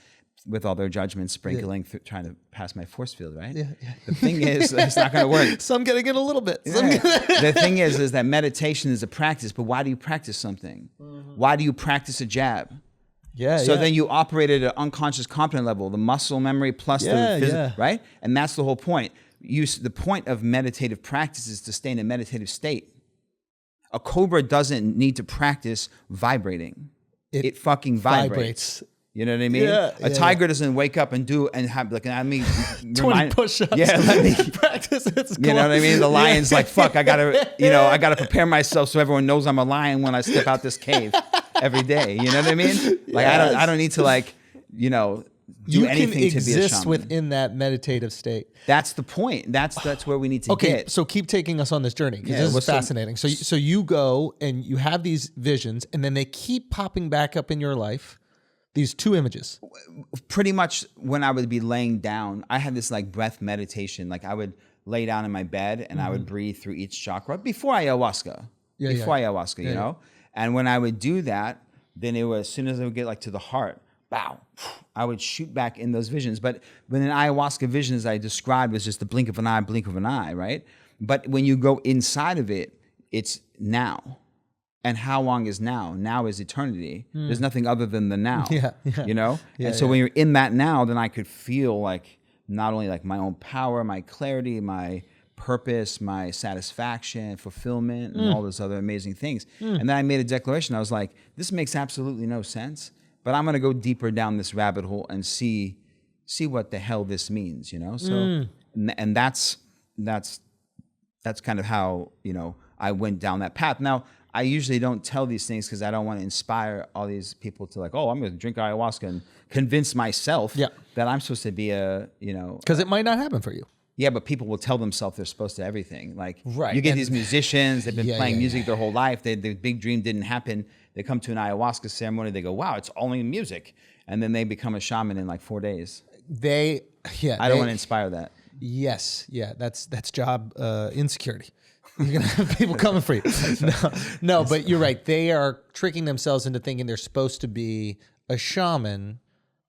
with all their judgments sprinkling, trying to pass my force field, right? The thing is, it's not going to work. Some getting it a little bit. The thing is that meditation is a practice, but why do you practice something? Why do you practice a jab? So then you operate at an unconscious competent level, the muscle memory plus the physical, right? And that's the whole point. The point of meditative practice is to stay in a meditative state. A cobra doesn't need to practice vibrating. It fucking vibrates. You know what I mean? A tiger doesn't wake up and have like, 20 push-ups. Let me practice. You know what I mean? The lion's like, fuck, I gotta prepare myself so everyone knows I'm a lion when I step out this cave every day. You know what I mean? Like I don't need to like, do anything to be a shaman. You can exist within that meditative state. That's the point. That's where we need to get. Okay, so keep taking us on this journey because this is fascinating. So you go and you have these visions, and then they keep popping back up in your life. These two images. Pretty much when I would be laying down, I had this like breath meditation. Like I would lay down in my bed and I would breathe through each chakra before ayahuasca. Ayahuasca, you know? And when I would do that, then it was as soon as I would get like to the heart, bow, I would shoot back in those visions. But when an ayahuasca vision, as I described, was just the blink of an eye, right? But when you go inside of it, it's now. And how long is now? Now is eternity. There's nothing other than the now, you know? And so when you're in that now, then I could feel like not only like my own power, my clarity, my purpose, my satisfaction, fulfillment, and all those other amazing things. And then I made a declaration. I was like, this makes absolutely no sense, but I'm going to go deeper down this rabbit hole and see what the hell this means, you know? So, and that's kind of how, I went down that path. Now, I usually don't tell these things because I don't want to inspire all these people to like, oh, I'm going to drink ayahuasca and convince myself that I'm supposed to be because it might not happen for you. Yeah, but people will tell themselves they're supposed to everything. Like you get these musicians, they've been playing music their whole life. The big dream didn't happen. They come to an ayahuasca ceremony. They go, wow, it's only music. And then they become a shaman in like 4 days. I don't want to inspire that. Yes. Yeah. That's job insecurity. You're going to have people coming for you. No, but you're right. They are tricking themselves into thinking they're supposed to be a shaman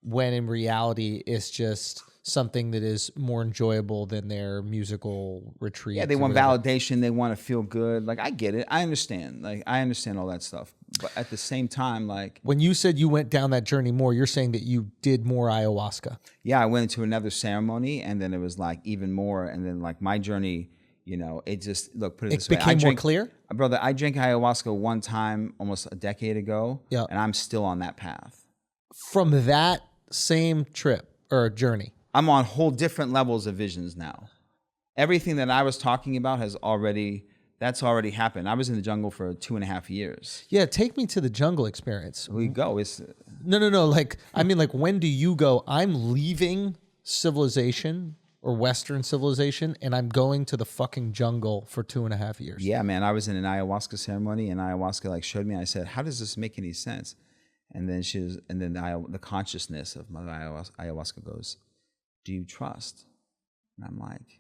when in reality it's just something that is more enjoyable than their musical retreat. Yeah, they want validation. They want to feel good. Like, I get it. I understand. Like, I understand all that stuff. But at the same time, like... When you said you went down that journey more, you're saying that you did more ayahuasca. Yeah, I went into another ceremony, and then it was like even more. And then like my journey... it just, put it this way. It became more clear? Brother, I drank ayahuasca one time almost a decade ago, and I'm still on that path. From that same trip or journey? I'm on whole different levels of visions now. Everything that I was talking about has already That's already happened. I was in the jungle for 2.5 years. Yeah, take me to the jungle experience. We go. It's No. Like, I mean, like, when do you go, I'm leaving civilization or Western civilization and I'm going to the fucking jungle for 2.5 years? yeah, man. I was in an ayahuasca ceremony, and ayahuasca like showed me. I said, "How does this make any sense?" And then the consciousness of my ayahuasca goes, "Do you trust?" And I'm like,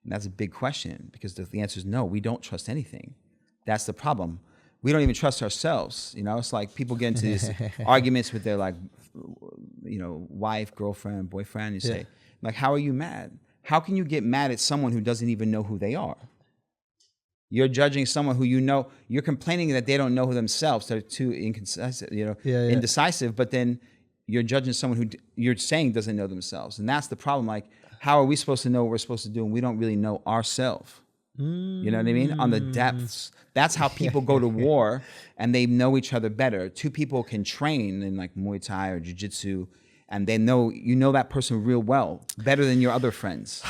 and that's a big question, because the answer is no. We don't trust anything. That's the problem. We don't even trust ourselves. You know, it's like people get into these arguments with their like, wife, girlfriend, boyfriend. You say, like, how are you mad? How can you get mad at someone who doesn't even know who they are? You're judging someone who you know. You're complaining that they don't know themselves. They're too inconsistent, indecisive. But then you're judging someone who you're saying doesn't know themselves, and that's the problem. Like, how are we supposed to know what we're supposed to do, and we don't really know ourselves? You know what I mean? On the depths. That's how people go to war, and they know each other better. Two people can train in like Muay Thai or Jiu-Jitsu, and they know that person real well, better than your other friends.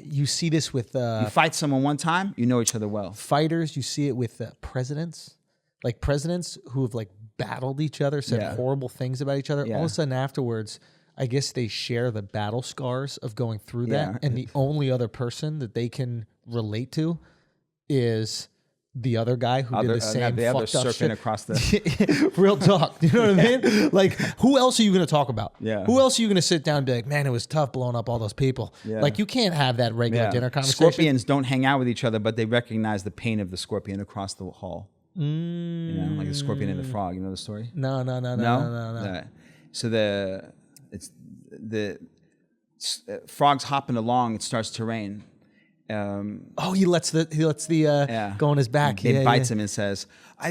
You see this with you fight someone one time, you know each other well. Fighters. You see it with presidents, like presidents who have like battled each other, said horrible things about each other. All of a sudden afterwards, I guess they share the battle scars of going through that, and the only other person that they can relate to is the other guy who did the same the other fucked up serpent shit. across the Real talk. You know what I mean? Like, who else are you going to talk about? Yeah. Who else are you going to sit down and be like, man, it was tough blowing up all those people. Yeah. Like, you can't have that regular dinner conversation. Scorpions don't hang out with each other, but they recognize the pain of the scorpion across the hall. You know, like the scorpion and the frog. You know the story? No. So the frog's hopping along. It starts to rain. He lets the go on his back. It bites him and says,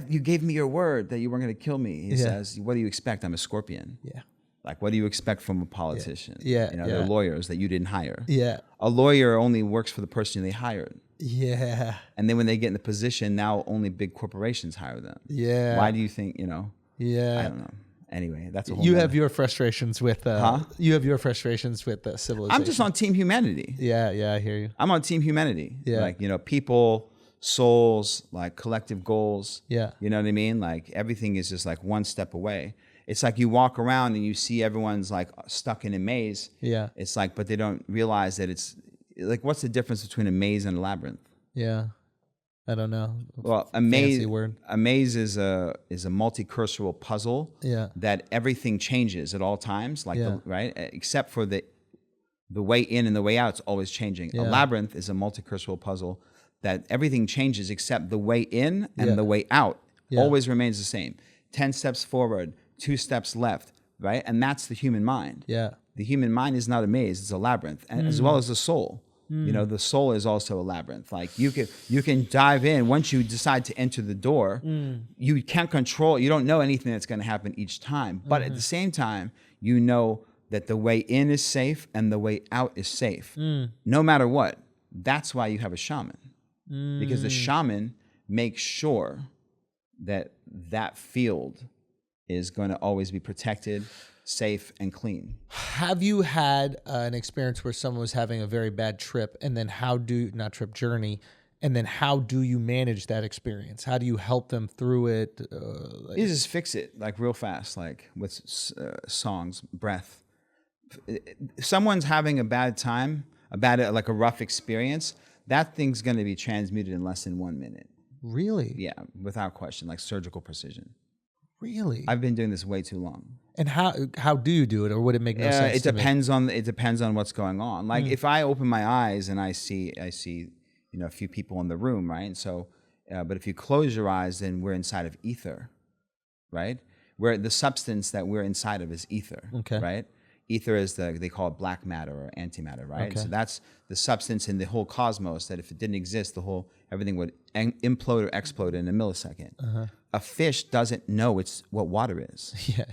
"You gave me your word that you weren't going to kill me." He says, "What do you expect? I'm a scorpion." Yeah. Like, what do you expect from a politician? Yeah. They're lawyers that you didn't hire. Yeah. A lawyer only works for the person they hired. Yeah. And then when they get in the position, now only big corporations hire them. Yeah. Why do you think, Yeah. I don't know. Anyway, that's a whole You have your frustrations with civilization. I'm just on team humanity. Yeah, I hear you. I'm on team humanity. Yeah. Like, people, souls, like collective goals. Yeah. You know what I mean? Like, everything is just like one step away. It's like you walk around and you see everyone's like stuck in a maze. Yeah. It's like, but they don't realize that it's like, what's the difference between a maze and a labyrinth? Yeah. I don't know. Well, a maze is a multi-cursoral puzzle. Yeah. That everything changes at all times, like right, except for the way in and the way out. It's always changing. Yeah. A labyrinth is a multi-cursoral puzzle that everything changes except the way in and the way out always remains the same. 10 steps forward, 2 steps left, right, and that's the human mind. Yeah. The human mind is not a maze; it's a labyrinth, and as well as the soul. The soul is also a labyrinth. Like, you can dive in once you decide to enter the door. You can't control. You don't know anything that's going to happen each time. But at the same time, you know that the way in is safe and the way out is safe, no matter what. That's why you have a shaman, because the shaman makes sure that that field is going to always be protected, safe, and clean. Have you had an experience where someone was having a very bad trip, and then journey, and then how do you manage that experience? How do you help them through it? You just fix it like real fast, like with songs, breath. If someone's having a bad time, like a rough experience, that thing's going to be transmuted in less than 1 minute. Really? Yeah, without question, like surgical precision. Really? I've been doing this way too long. And how do you do it, or would it make no sense? It depends on what's going on. Like, if I open my eyes and I see a few people in the room, right? And so, but if you close your eyes, then we're inside of ether, right? Where the substance that we're inside of is ether, right? Ether is they call it black matter or antimatter, right? Okay. So that's the substance in the whole cosmos that if it didn't exist, everything would implode or explode in a millisecond. Uh-huh. A fish doesn't know what water is. Yeah.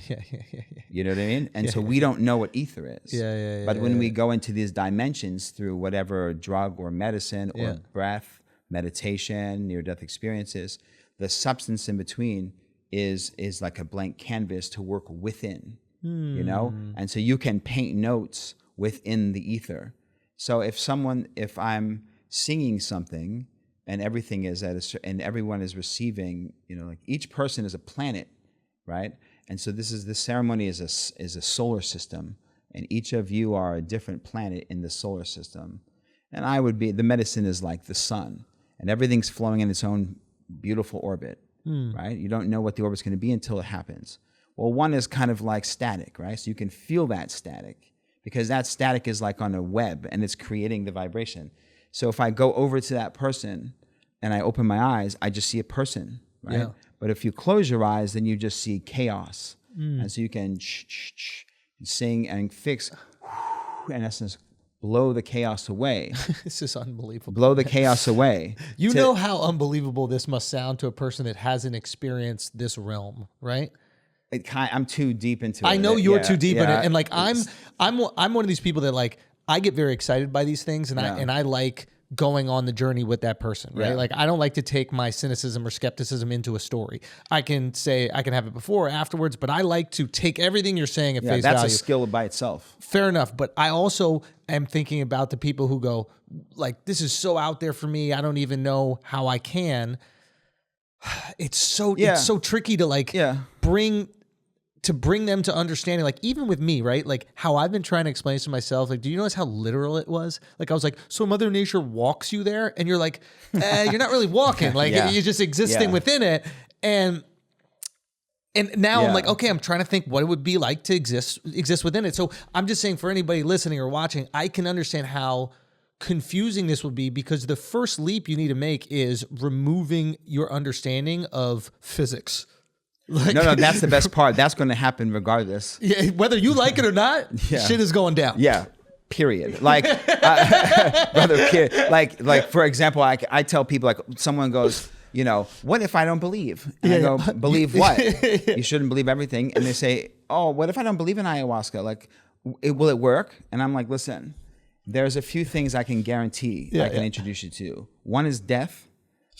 You know what I mean? And so we don't know what ether is. But when we go into these dimensions through whatever drug or medicine or breath, meditation, near-death experiences, the substance in between is like a blank canvas to work within. And so you can paint notes within the ether. So if I'm singing something and everything is and everyone is receiving. Like each person is a planet, right? And so this ceremony is a solar system, and each of you are a different planet in the solar system. And the medicine is like the sun, and everything's flowing in its own beautiful orbit, right? You don't know what the orbit's going to be until it happens. Well, one is kind of like static, right? So you can feel that static because that static is like on a web and it's creating the vibration. So if I go over to that person and I open my eyes, I just see a person, right? Yeah. But if you close your eyes, then you just see chaos. And so you can sing and fix, in essence, blow the chaos away. This is unbelievable. Blow the chaos away. You know how unbelievable this must sound to a person that hasn't experienced this realm, right? I'm too deep into it. I know you're too deep in it, and like I'm one of these people that like I get very excited by these things, and I like going on the journey with that person, right? Yeah. Like I don't like to take my cynicism or skepticism into a story. I can have it before or afterwards, but I like to take everything you're saying at face value. That's a skill by itself. Fair enough, but I also am thinking about the people who go like, this is so out there for me. I don't even know how I can. It's so tricky to like bring them to understanding, like even with me, right? Like how I've been trying to explain this to myself. Like, do you notice how literal it was? Like I was like, so Mother Nature walks you there, and you're like, you're not really walking. Like you're just existing within it. And now I'm like, okay, I'm trying to think what it would be like to exist within it. So I'm just saying for anybody listening or watching, I can understand how confusing this would be because the first leap you need to make is removing your understanding of physics. Like, no, that's the best part. That's going to happen regardless. Yeah, whether you like it or not, shit is going down. Yeah, period. Like, like for example, I tell people, like someone goes, what if I don't believe? And I go, believe what? You shouldn't believe everything. And they say, oh, what if I don't believe in ayahuasca? Like, will it work? And I'm like, listen, there's a few things I can guarantee I can introduce you to. One is death.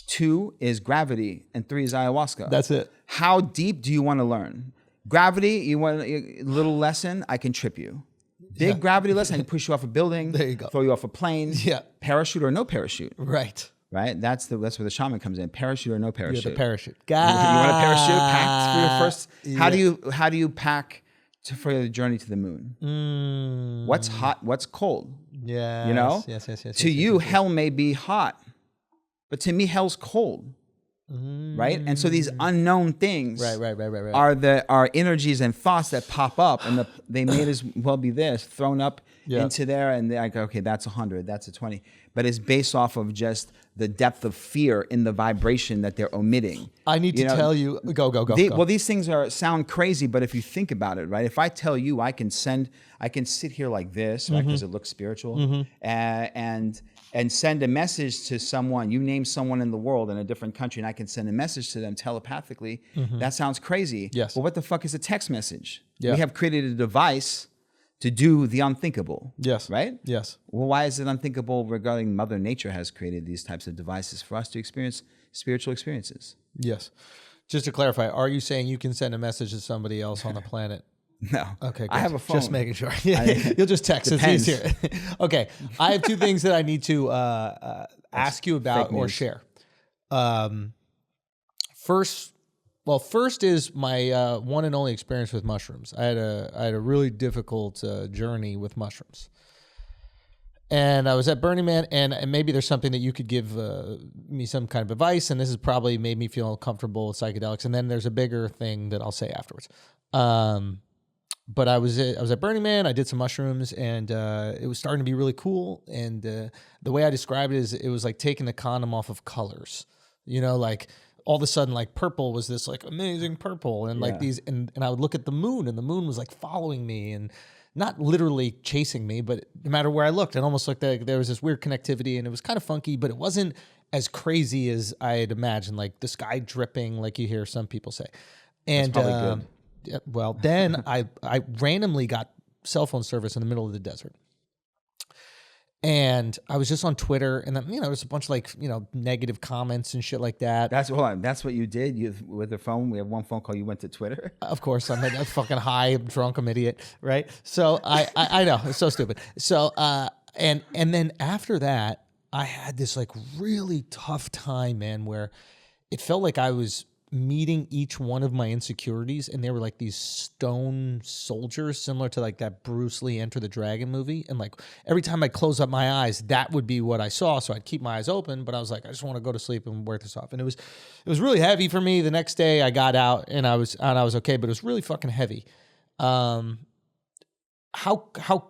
2 is gravity, and 3 is ayahuasca. That's it. How deep do you want to learn? Gravity, you want a little lesson, I can trip you. Big gravity lesson, I can push you off a building, there you go. Throw you off a plane, parachute or no parachute. Right. That's where the shaman comes in. Parachute or no parachute. You're the parachute. You want a parachute packed for your first? How do you pack for the journey to the moon? What's hot? What's cold? Yeah. Yes. To you, hell may be hot. But to me, hell's cold, right? And so these unknown things are energies and thoughts that pop up, and they may as well be thrown up into there, and they're like, okay, that's 100, that's a 20. But it's based off of just the depth of fear in the vibration that they're omitting. I need to tell you, go. Well, these things sound crazy, but if you think about it, right? If I tell you, I can sit here like this, right? Because it looks spiritual, and send a message to someone. You name someone in the world in a different country, and I can send a message to them telepathically. That sounds crazy. Yes. Well, what the fuck is a text message? Yeah. We have created a device to do the unthinkable. Yes. Right? Yes. Well, why is it unthinkable regarding Mother Nature has created these types of devices for us to experience spiritual experiences? Yes. Just to clarify, are you saying you can send a message to somebody else on the planet? No. Okay, good. I have a phone. Just making sure. You'll just text. It's easier. Okay. I have 2 things that I need to ask you about or share. First is my one and only experience with mushrooms. I had a really difficult journey with mushrooms. And I was at Burning Man, and maybe there's something that you could give me some kind of advice, and this has probably made me feel comfortable with psychedelics. And then there's a bigger thing that I'll say afterwards. But I was at Burning Man. I did some mushrooms, and it was starting to be really cool. And the way I described it is, it was like taking the condom off of colors. Like all of a sudden, like purple was this like amazing purple, and like these, and I would look at the moon, and the moon was like following me, and not literally chasing me, but no matter where I looked, it almost looked like there was this weird connectivity, and it was kind of funky, but it wasn't as crazy as I had imagined, like the sky dripping, like you hear some people say. And that's probably good. Well, then I randomly got cell phone service in the middle of the desert. And I was just on Twitter, and then, there was a bunch of negative comments and shit like that. That's what you did with the phone. We have one phone call. You went to Twitter. Of course, I'm fucking high, I'm drunk, I'm idiot, right? So I know it's so stupid. So and then after that, I had this like really tough time, man, where it felt like I was meeting each one of my insecurities, and they were like these stone soldiers, similar to like that Bruce Lee Enter the Dragon movie. And like every time I close up my eyes, that would be what I saw. So I'd keep my eyes open, but I was like, I just want to go to sleep and wear this off. And it was really heavy for me. The next day I got out and I was okay, but it was really fucking heavy. How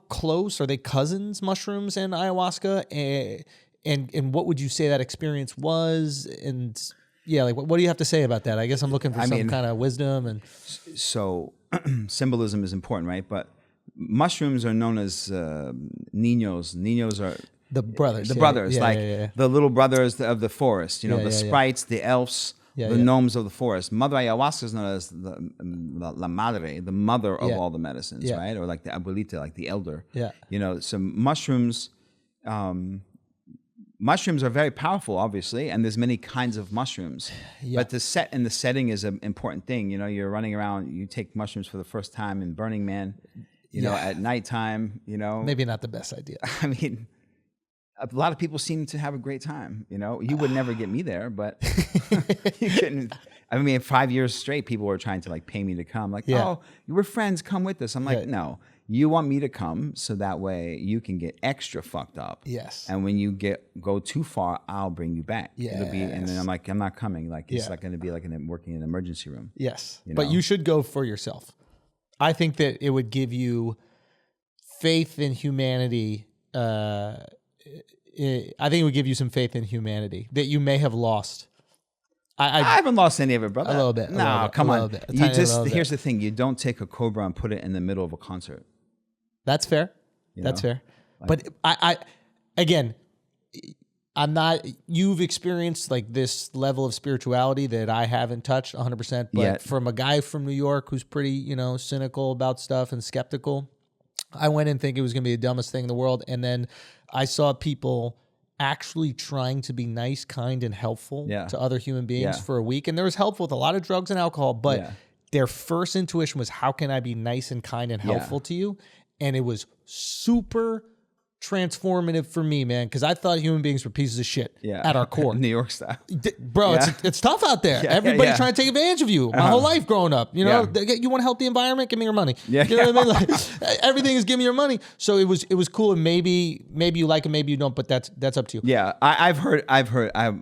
close are they cousins, mushrooms and ayahuasca? And what would you say that experience was? And yeah, like what do you have to say about that? I guess I'm looking for some kind of wisdom. And so symbolism is important, right? But mushrooms are known as niños. Niños are the brothers. The brothers, the little brothers of the forest. You know, the sprites, the elves, the gnomes of the forest. Mother ayahuasca is known as the la madre, the mother of all the medicines, right? Or like the abuelita, like the elder. Yeah. You know, so mushrooms. Mushrooms are very powerful, obviously, and there's many kinds of mushrooms. But the setting is an important thing. You know, you're running around, you take mushrooms for the first time in Burning Man, you know, at nighttime, you know. Maybe not the best idea. I mean, a lot of people seem to have a great time, you know. You would never get me there, but you couldn't. I mean, 5 years straight, people were trying to like pay me to come. Like, oh, we're friends, come with us. I'm like, no. You want me to come so that way you can get extra fucked up. Yes. And when you go too far, I'll bring you back. Yes. And then I'm like, I'm not coming. Like it's not going to be like working in an emergency room. Yes. But you should go for yourself. I think that it would give you faith in humanity. I think it would give you some faith in humanity that you may have lost. I haven't lost any of it, brother. A little bit. No, come on. Here's the thing. You don't take a cobra and put it in the middle of a concert. That's fair. That's fair. But I'm not, you've experienced like this level of spirituality that I haven't touched 100%. But from a guy from New York who's pretty, you know, cynical about stuff and skeptical, I went in thinking it was going to be the dumbest thing in the world. And then I saw people actually trying to be nice, kind, and helpful to other human beings for a week. And there was helpful with a lot of drugs and alcohol, but their first intuition was, how can I be nice and kind and helpful to you? And it was super transformative for me, man, because I thought human beings were pieces of shit at our core. New York style. Bro, it's tough out there. Everybody trying to take advantage of you. My whole life growing up, you know, you want to help the environment? Give me your money. You know what I mean? Like, everything is give me your money. So it was cool, and maybe you like it, maybe you don't, but that's up to you. Yeah, I've heard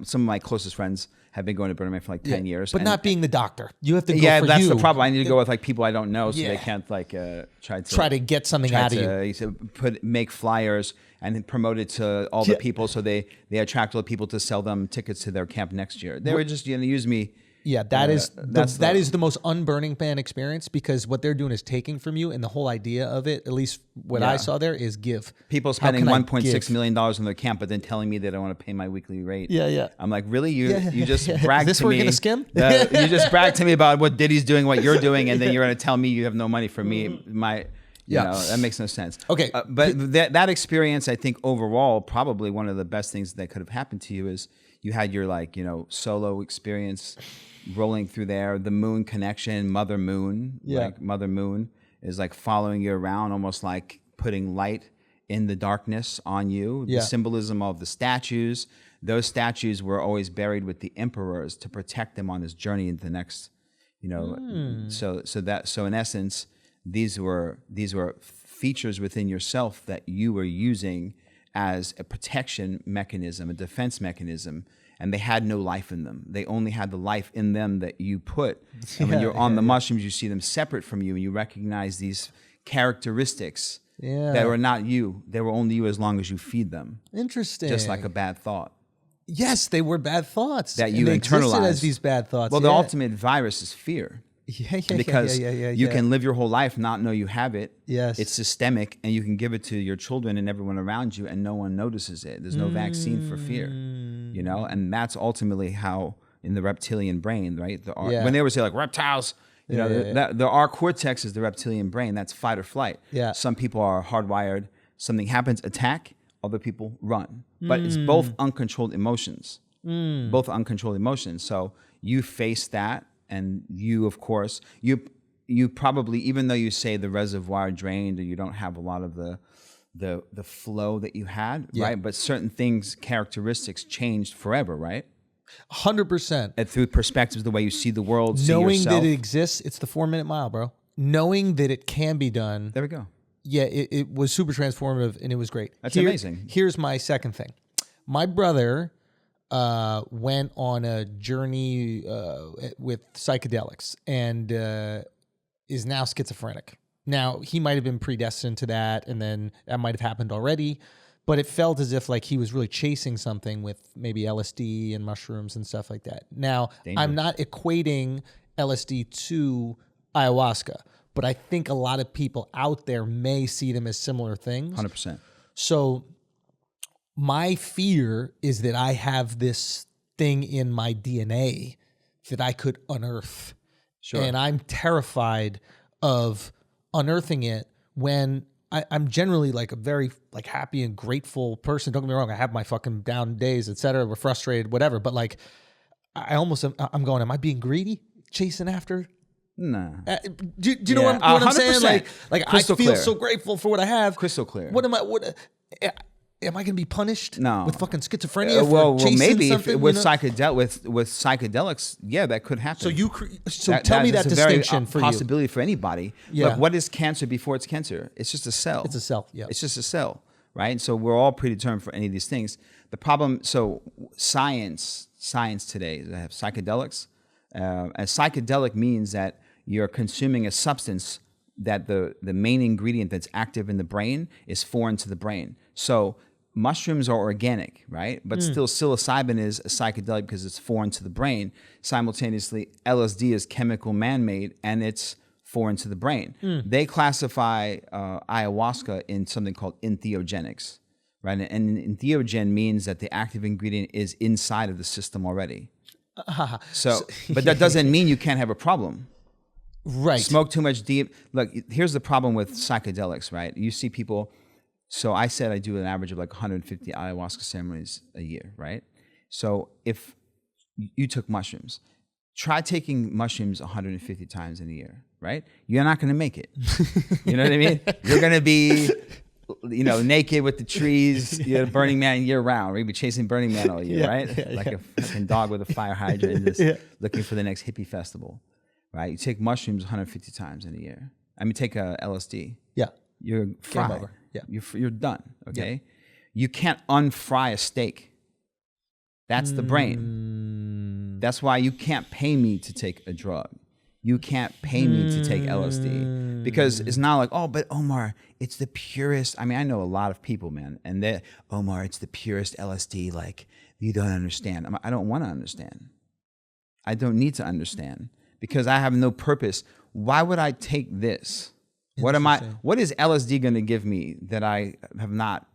some of my closest friends have been going to Burning Man for like 10 years. But not being the doctor. You have to go for that's the problem. I need to go with like people I don't know, so they can't like try to get something out of you. Make flyers and then promote it to all the people, so they attract all the people to sell them tickets to their camp next year. They were just going to use me. Yeah, that is the most unburning fan experience, because what they're doing is taking from you, and the whole idea of it, at least what I saw there, is give. People spending $1.6 million on their camp, but then telling me they don't want to pay my weekly rate. I'm like, really? You just bragged is this to where me. We're gonna skim? You just bragged to me about what Diddy's doing, what you're doing, and then you're going to tell me you have no money for me. You know, that makes no sense. Okay. But that experience, I think overall, probably one of the best things that could have happened to you is you had your like, you know, solo experience rolling through there. The moon connection, Mother Moon. Like Mother Moon is like following you around, almost like putting light in the darkness on you. The symbolism of the statues. Those statues were always buried with the emperors to protect them on this journey into the next, you know. So in essence, these were features within yourself that you were using as a protection mechanism, a defense mechanism, and they had no life in them. They only had the life in them that you put. And when you're on the mushrooms, you see them separate from you, and you recognize these characteristics that were not you. They were only you as long as you feed them. Interesting. Just like a bad thought. Yes, they were bad thoughts. That you internalize as these bad thoughts. Well, the ultimate virus is fear. Because you can live your whole life, not know you have it. Yes. It's systemic, and you can give it to your children and everyone around you, and no one notices it. There's no vaccine for fear, you know? And that's ultimately how, in the reptilian brain, right? When they would say like reptiles, you know, our cortex is the reptilian brain. That's fight or flight. Yeah. Some people are hardwired. Something happens, attack. Other people run. But it's both uncontrolled emotions. Both uncontrolled emotions. So you face that. And you, of course, you probably, even though you say the reservoir drained, or you don't have a lot of the the flow that you had, Yeah. right? But certain things, characteristics changed forever, right? 100%. And through perspectives, the way you see the world, see Knowing yourself. that it exists, it's the 4-minute mile, bro. Knowing that it can be done. There we go. Yeah, it was super transformative and it was great. That's amazing. Here's my second thing. My brother went on a journey with psychedelics and is now schizophrenic. Now, he might have been predestined to that, and then that might have happened already, but it felt as if like he was really chasing something with maybe LSD and mushrooms and stuff like that. Now, I'm not equating LSD to ayahuasca, but I think a lot of people out there may see them as similar things. 100%. So my fear is that I have this thing in my DNA that I could unearth. Sure. And I'm terrified of unearthing it when I'm generally like a very like happy and grateful person. Don't get me wrong. I have my fucking down days, et cetera. We're frustrated, whatever. But like, I'm going, am I being greedy? Chasing after? Nah. Do you know what I'm saying? Like Crystal I feel clear. so grateful for what I have. Crystal clear. Am I going to be punished? No. With fucking schizophrenia? Well, chasing maybe if, something, with you know? psychedelics, yeah, that could happen. So tell me that is a distinction very for possibility for anybody. Yeah. Look, what is cancer before it's cancer? It's just a cell. It's a cell. Yeah. It's just a cell, right? And so we're all predetermined for any of these things. The problem, so science today, they have psychedelics. And psychedelic means that you're consuming a substance that the main ingredient that's active in the brain is foreign to the brain. So mushrooms are organic, right? But still psilocybin is a psychedelic because it's foreign to the brain. Simultaneously, LSD is chemical man-made and it's foreign to the brain. They classify ayahuasca in something called entheogenics, right? And entheogen means that the active ingredient is inside of the system already. But that doesn't mean you can't have a problem. Right. Smoke too much deep. Look, here's the problem with psychedelics, right? You see people. So I said I do an average of like 150 ayahuasca ceremonies a year, right? So if you took mushrooms, try taking mushrooms 150 times in a year, right? You're not going to make it. You know what I mean? You're going to be, naked with the trees, you're Burning Man year round. We're going to be chasing Burning Man all year, right? Like a fucking dog with a fire hydrant just looking for the next hippie festival, right? You take mushrooms 150 times in a year. I mean, take a LSD. Yeah. You're fried. over. Yeah. You're done, okay? You can't unfry a steak. That's the brain. That's why you can't pay me to take a drug. You can't pay me to take LSD because it's not like, oh, but Omar, it's the purest. I mean, I know a lot of people, man, and they, Omar, it's the purest LSD. Like, you don't understand. I don't want to understand. I don't need to understand because I have no purpose. Why would I take this? What is LSD going to give me that I have not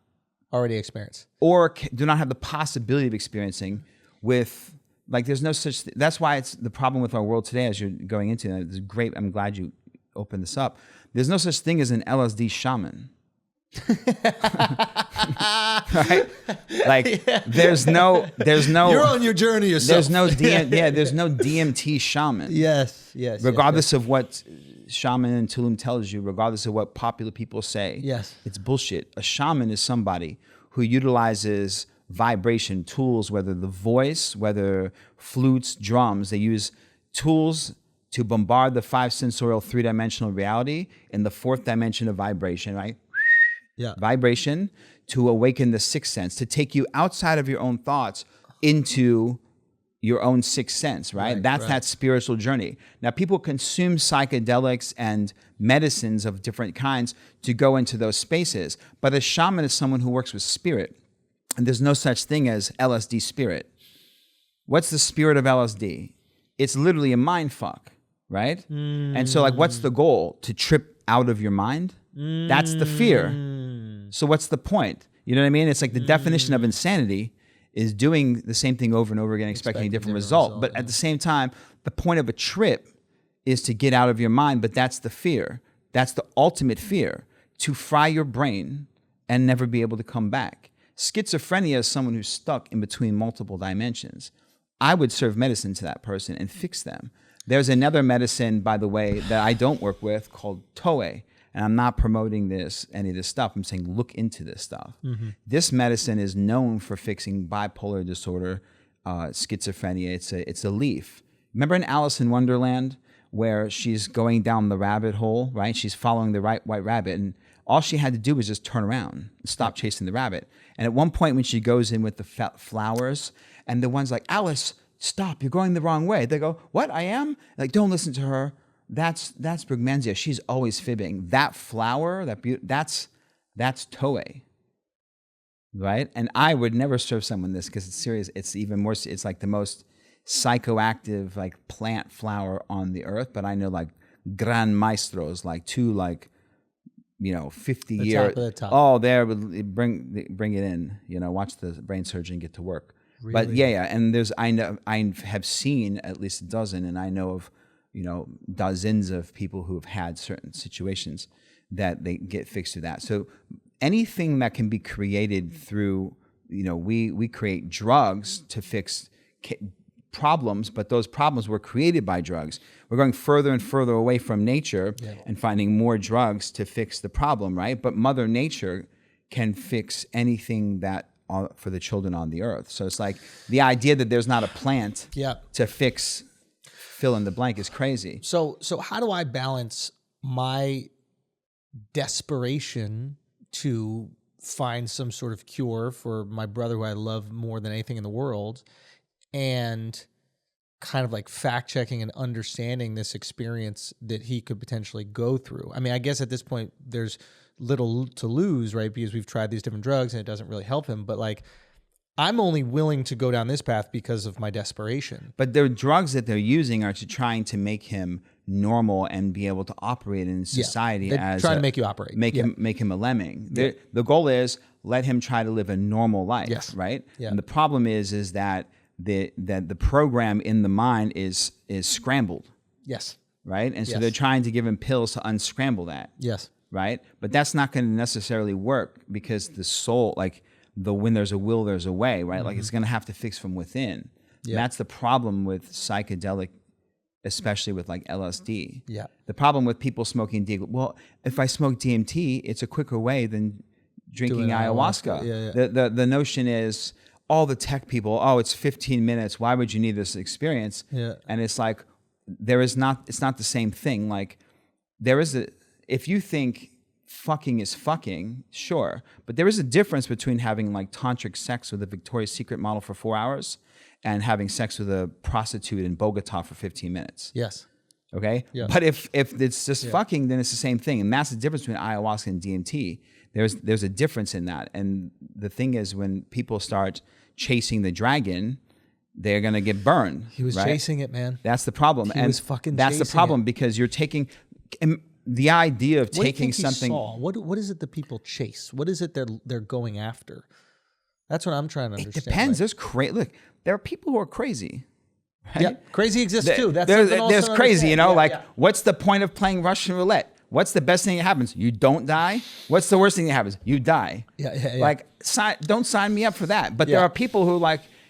already experienced or do not have the possibility of experiencing with, like, there's no such, that's why it's the problem with our world today as you're going into it. It's great. I'm glad you opened this up. There's no such thing as an LSD shaman. Right? Like there's no You're on your journey yourself. There's no DMT shaman. Yes. Regardless of what Shaman and Tulum tells you, regardless of what popular people say. Yes. It's bullshit. A shaman is somebody who utilizes vibration tools, whether the voice, whether flutes, drums. They use tools to bombard the 5 sensorial 3-dimensional reality in the 4th dimension of vibration, right? Yeah. Vibration to awaken the 6th sense, to take you outside of your own thoughts into your own 6th sense, right? That's that spiritual journey. Now, people consume psychedelics and medicines of different kinds to go into those spaces, but a shaman is someone who works with spirit, and there's no such thing as LSD spirit. What's the spirit of LSD? It's literally a mind fuck, right? And so, like, what's the goal? To trip out of your mind? That's the fear. So what's the point? You know what I mean? It's like the definition of insanity is doing the same thing over and over again, expecting a different result. But at the same time, the point of a trip is to get out of your mind, but that's the fear. That's the ultimate fear, to fry your brain and never be able to come back. Schizophrenia is someone who's stuck in between multiple dimensions. I would serve medicine to that person and fix them. There's another medicine, by the way, that I don't work with called Toe. And I'm not promoting any of this stuff. I'm saying look into this stuff. This medicine is known for fixing bipolar disorder, schizophrenia. It's a leaf. Remember in Alice in Wonderland where she's going down the rabbit hole, right? She's following the white rabbit, and all she had to do was just turn around and stop chasing the rabbit. And at one point when she goes in with the flowers, and the one's like, Alice, stop, you're going the wrong way. They go, what, I am? Like, don't listen to her. That's Brugmansia. She's always fibbing. That flower, that's Toei, right? And I would never serve someone this because it's serious. It's even more, it's like the most psychoactive like plant flower on the earth. But I know like gran maestros, like 50 years. Oh, there, bring it in. Watch the brain surgeon get to work. Really? But yeah, and I have seen at least a dozen, and I know of dozens of people who have had certain situations that they get fixed through that. So anything that can be created through, we create drugs to fix problems, but those problems were created by drugs. We're going further and further away from nature and finding more drugs to fix the problem, right? But Mother Nature can fix anything that for the children on the earth. So it's like the idea that there's not a plant to fix fill in the blank is crazy. So how do I balance my desperation to find some sort of cure for my brother who I love more than anything in the world, and kind of like fact checking and understanding this experience that he could potentially go through? I mean, I guess at this point there's little to lose, right? Because we've tried these different drugs and it doesn't really help him. But like, I'm only willing to go down this path because of my desperation. But the drugs that they're using are trying to make him normal and be able to operate in society. They're trying to make you operate. Make him a lemming. The goal is let him try to live a normal life, right? Yeah. And the problem is that the program in the mind is scrambled. Yes. Right? And so they're trying to give him pills to unscramble that. Yes. Right? But that's not going to necessarily work because the soul, like, when there's a will, there's a way, right? Like it's going to have to fix from within. Yeah. That's the problem with psychedelic, especially with like LSD. Yeah. The problem with people smoking DMT, well, if I smoke DMT, it's a quicker way than drinking ayahuasca. Yeah. The notion is all the tech people, it's 15 minutes. Why would you need this experience? Yeah. And it's like, it's not the same thing. Like if you think fucking is fucking, sure. But there is a difference between having like tantric sex with a Victoria's Secret model for 4 hours and having sex with a prostitute in Bogota for 15 minutes. Yes. Okay? Yeah. But if it's just fucking, then it's the same thing. And that's the difference between ayahuasca and DMT. There's a difference in that. And the thing is, when people start chasing the dragon, they're going to get burned. He was chasing it, man. That's the problem. He was fucking That's the problem because you're taking... The idea of taking something. What is it that people chase? What is it they're going after? That's what I'm trying to understand. It depends. Right? Look, there are people who are crazy. Right? Yeah, crazy exists too. There's crazy. What's the point of playing Russian roulette? What's the best thing that happens? You don't die. What's the worst thing that happens? You die. Yeah. Like, don't sign me up for that. But there are people who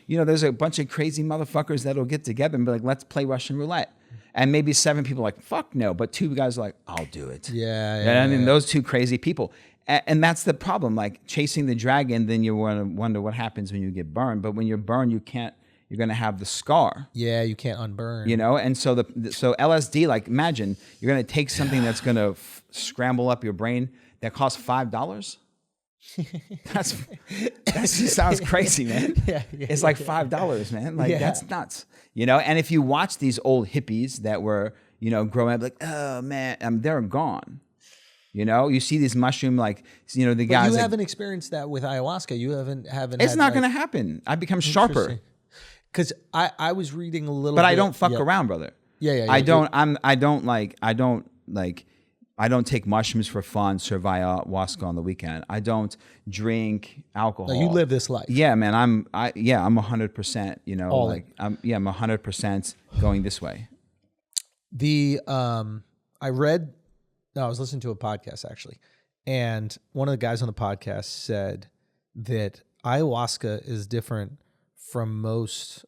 there's a bunch of crazy motherfuckers that'll get together and be like, let's play Russian roulette. And maybe 7 people are like, fuck no. But 2 guys are like, I'll do it. Those 2 crazy people. And that's the problem. Like chasing the dragon, then you wonder what happens when you get burned. But when you're burned, you're going to have the scar. Yeah, you can't unburn. And so so LSD, like imagine you're going to take something that's going to scramble up your brain that costs $5. That just sounds crazy, man. It's like $5, man. Like that's nuts. And if you watch these old hippies that were, growing up, like, oh man, they're gone. You see these mushroom, like, the guys. You haven't experienced that with ayahuasca. You haven't. It's not going to happen. I become sharper. Because I was reading a little. But I don't fuck around, brother. Yeah. I don't take mushrooms for fun, serve ayahuasca on the weekend. I don't drink alcohol. No, you live this life. Yeah, man. I'm 100%, I'm 100% going this way. I was listening to a podcast actually, and one of the guys on the podcast said that ayahuasca is different from most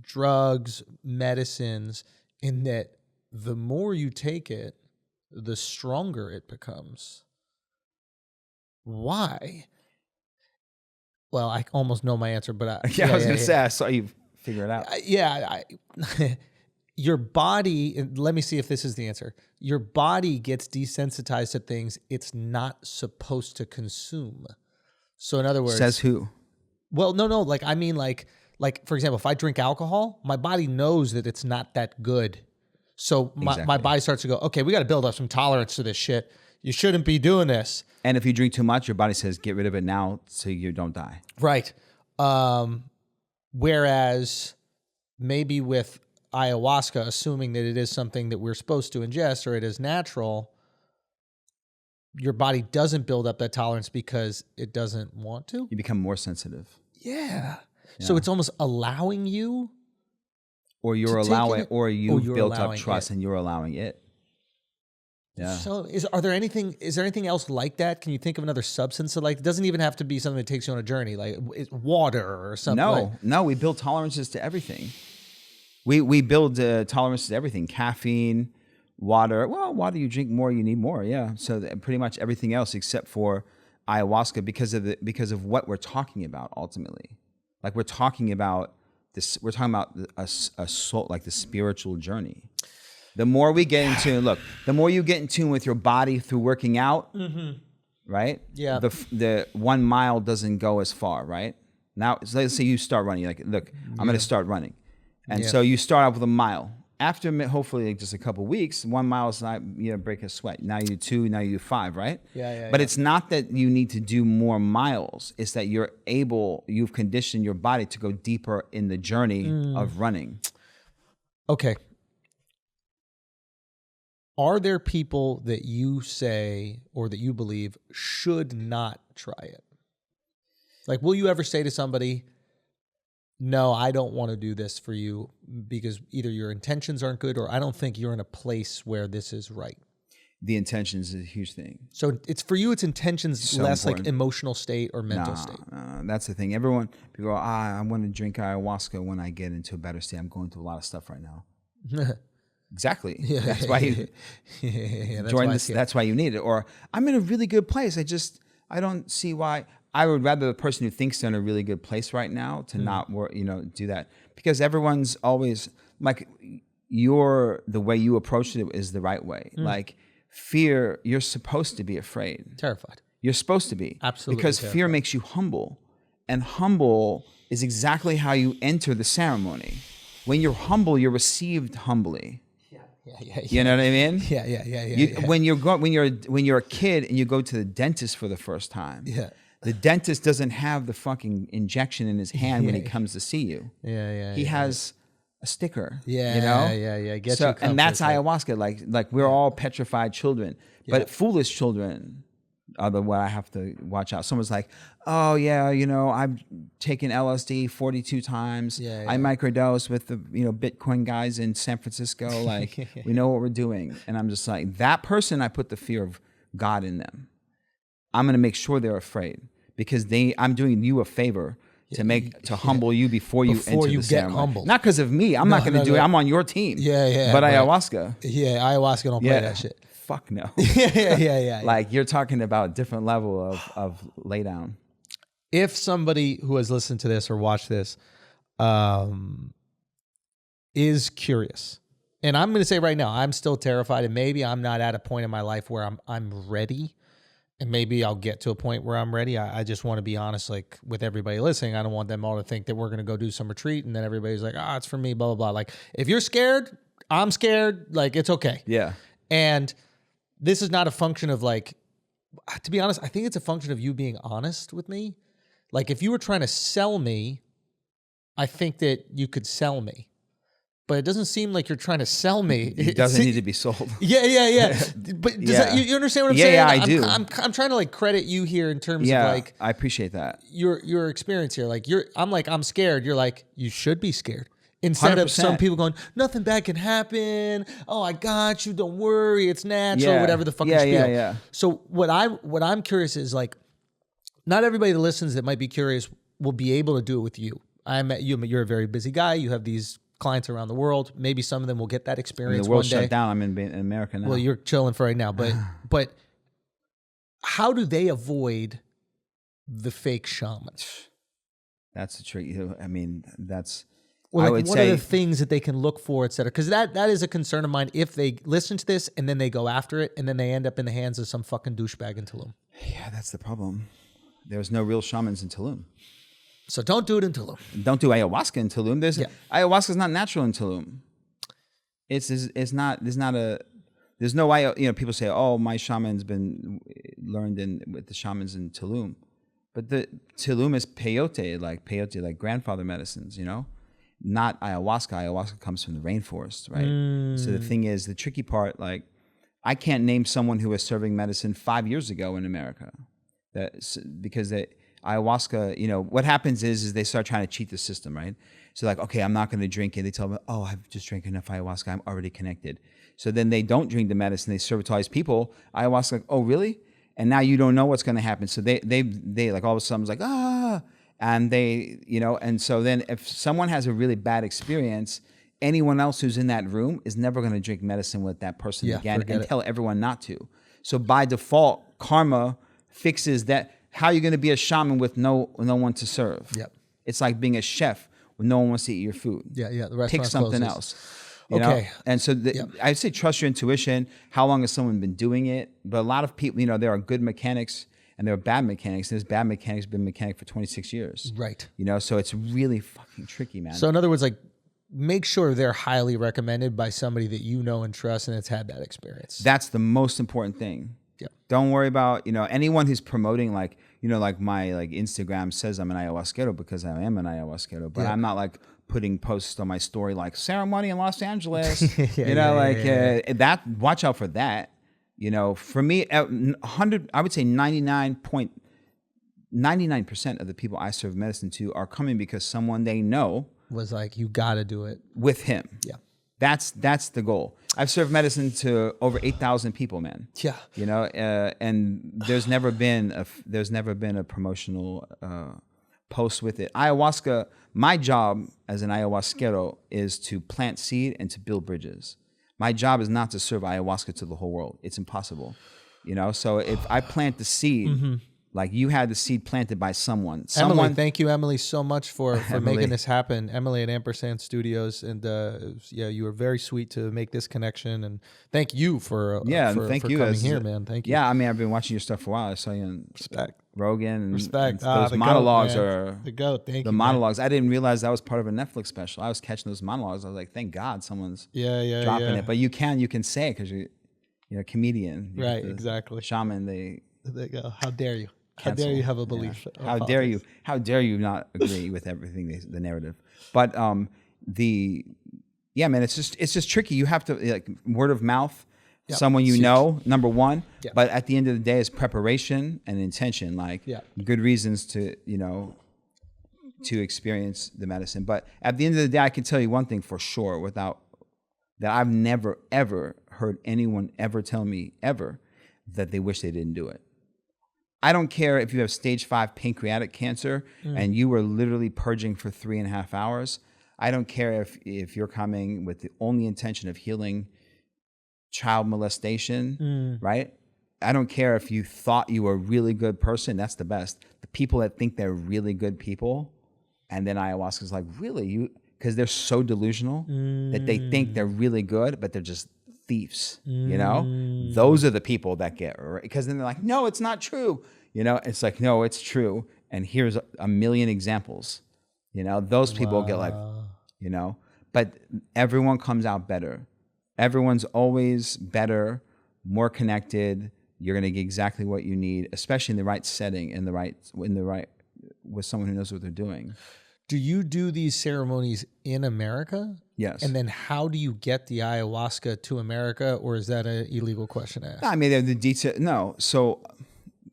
drugs, medicines, in that the more you take it, the stronger it becomes. Why? Well, I almost know my answer, but I was going to say, I saw you figure it out. Your body, let me see if this is the answer. Your body gets desensitized to things it's not supposed to consume. So in other words, Says who? Well, no, like I mean, like for example, if I drink alcohol, my body knows that it's not that good. So my body starts to go, okay, we got to build up some tolerance to this shit. You shouldn't be doing this. And if you drink too much, your body says, get rid of it now so you don't die. Right. Whereas maybe with ayahuasca, assuming that it is something that we're supposed to ingest or it is natural, your body doesn't build up that tolerance because it doesn't want to. You become more sensitive. Yeah. So it's almost allowing you. Or you're allowing, or you've built up trust it. and you're allowing it. Yeah. So is there anything else like that? Can you think of another substance that it doesn't even have to be something that takes you on a journey, like water or something? No, we build tolerances to everything. We build tolerances to everything. Caffeine, water. Well, water, you drink more, you need more. Yeah. So pretty much everything else except for ayahuasca because of what we're talking about ultimately. Like we're talking about this. We're talking about a soul, like the spiritual journey. The more we get into the more you get in tune with your body through working out, right? Yeah. The 1 mile doesn't go as far, right? Now, let's say you start running. You're like, look, I'm going to start running. And so you start out with a mile. After hopefully just a couple of weeks, 1 mile is not break a sweat. Now you do 2, now you do 5, right? But it's not that you need to do more miles. It's that you've conditioned your body to go deeper in the journey of running. Okay. Are there people that you say or that you believe should not try it? Like, will you ever say to somebody, no, I don't want to do this for you because either your intentions aren't good or I don't think you're in a place where this is right? The intentions is a huge thing. So it's for you, it's intentions so less important. Like emotional state or mental state. No, that's the thing. People go, I want to drink ayahuasca when I get into a better state. I'm going through a lot of stuff right now. Exactly. Yeah, that's why you join this. That's why you need it. Or I'm in a really good place. I don't see why. I would rather the person who thinks they're in a really good place right now to not work, do that, because everyone's always like the way you approach it is the right way. Like fear, you're supposed to be afraid, terrified. You're supposed to be absolutely because terrified. Fear makes you humble, and humble is exactly how you enter the ceremony. When you're humble, you're received humbly. Yeah. You know what I mean? Yeah. When you're a kid and you go to the dentist for the first time. Yeah. The dentist doesn't have the fucking injection in his hand when he comes to see you. He has a sticker. Yeah. Get you and that's ayahuasca. Like we're all petrified children, but foolish children are the what I have to watch out. Someone's like, oh yeah, I've taken LSD 42 times. I microdose with the Bitcoin guys in San Francisco. Like we know what we're doing. And I'm just like, that person, I put the fear of God in them. I'm going to make sure they're afraid because I'm doing you a favor to humble you before you enter the ceremony. Humbled. Not because of me. I'm not going to do it. I'm on your team. But ayahuasca. Yeah, ayahuasca don't play that shit. Fuck no. Yeah. Like you're talking about a different level of lay down. If somebody who has listened to this or watched this is curious, and I'm going to say right now, I'm still terrified, and maybe I'm not at a point in my life where I'm ready. And maybe I'll get to a point where I'm ready. I just want to be honest, like with everybody listening. I don't want them all to think that we're going to go do some retreat and then everybody's like, it's for me, blah, blah, blah. Like if you're scared, I'm scared. Like it's okay. Yeah. And this is not a function of like, to be honest, I think it's a function of you being honest with me. Like if you were trying to sell me, I think that you could sell me. But it doesn't seem like you're trying to sell me. It doesn't need to be sold. Yeah. But does that, you understand what I'm saying? Yeah, I do. I'm trying to like credit you here in terms of like I appreciate that. Your experience here. Like I'm scared. You're like, you should be scared. Instead 100%. Of some people going, nothing bad can happen. Oh, I got you. Don't worry. It's natural. Whatever the fucking spiel. Yeah. So what I'm curious is like, not everybody that listens that might be curious will be able to do it with you. You're a very busy guy. You have these clients around the world. Maybe some of them will get that experience The world one day. shut down. I'm in America now. Well, you're chilling for right now, but how do they avoid the fake shamans? That's the trick. I mean, that's. Or I like, would what say are the things that they can look for, et cetera? Because that is a concern of mine. If they listen to this and then they go after it, and then they end up in the hands of some fucking douchebag in Tulum. Yeah, that's the problem. There's no real shamans in Tulum. So don't do it in Tulum. Don't do ayahuasca in Tulum. Ayahuasca is not natural in Tulum. It's not. There's no. People say, "Oh, my shaman's been learned with the shamans in Tulum," but the Tulum is peyote, like grandfather medicines. Not ayahuasca. Ayahuasca comes from the rainforest, right? So the thing is, the tricky part, like, I can't name someone who was serving medicine 5 years ago in America, because ayahuasca, what happens is they start trying to cheat the system, right? So like, okay, I'm not going to drink it. They tell me, oh, I've just drank enough ayahuasca. I'm already connected. So then they don't drink the medicine. They serve it to all these people. Ayahuasca, like, oh, really? And now you don't know what's going to happen. So they like all of a sudden it's like, and and so then if someone has a really bad experience, anyone else who's in that room is never going to drink medicine with that person again and tell everyone not to. So by default, karma fixes that. How are you going to be a shaman with no one to serve? Yep. It's like being a chef when no one wants to eat your food. Yeah. The restaurant Pick something closes. else. You know? And so I'd say trust your intuition. How long has someone been doing it? But a lot of people, there are good mechanics and there are bad mechanics. There's bad mechanics, been mechanic for 26 years. Right. So it's really fucking tricky, man. So in other words, like, make sure they're highly recommended by somebody that you know and trust and that's had that experience. That's the most important thing. Yeah. Don't worry about, anyone who's promoting like my Instagram says I'm an ayahuasquero because I am an ayahuasquero, but I'm not like putting posts on my story like ceremony in Los Angeles. That, watch out for that. For me, 100, I would say 99% of the people I serve medicine to are coming because someone they know was like, you got to do it with him. Yeah. That's the goal. I've served medicine to over 8,000 people, man. Yeah. And there's never been a promotional post with it. Ayahuasca, my job as an ayahuasquero is to plant seed and to build bridges. My job is not to serve ayahuasca to the whole world. It's impossible. So if I plant the seed, like you had the seed planted by someone. Emily, thank you, Emily, so much for making this happen. Emily at Ampersand Studios, and you were very sweet to make this connection. And thank you for coming here, man. Thank you. Yeah, I mean, I've been watching your stuff for a while. I saw you on Rogan. And Respect. Those monologues are the goat. Thank you. The monologues. Man. I didn't realize that was part of a Netflix special. I was catching those monologues. I was like, thank God someone's dropping it. But you can say it because you're a comedian. Right. Exactly. Shaman. They go. How dare you? How dare you have a belief? Yeah. How dare you? How dare you not agree with everything the narrative? But man, it's just tricky. You have to like word of mouth, someone number one. Yep. But at the end of the day, it's preparation and intention. Like good reasons to to experience the medicine. But at the end of the day, I can tell you one thing for sure, that I've never ever heard anyone ever tell me ever that they wish they didn't do it. I don't care if you have stage 5 pancreatic cancer and you were literally purging for 3.5 hours. I don't care if you're coming with the only intention of healing child molestation, right? I don't care if you thought you were a really good person. That's the best. The people that think they're really good people, and then ayahuasca is like, really? Because they're so delusional that they think they're really good, but they're just thieves, Those are the people that get, because then they're like, no, it's not true. It's like, no, it's true. And here's a million examples, those people get like, but everyone comes out better. Everyone's always better, more connected. You're going to get exactly what you need, especially in the right setting, with someone who knows what they're doing. Do you do these ceremonies in America? Yes. And then how do you get the ayahuasca to America, or is that an illegal question to ask? I mean, the detail. No, so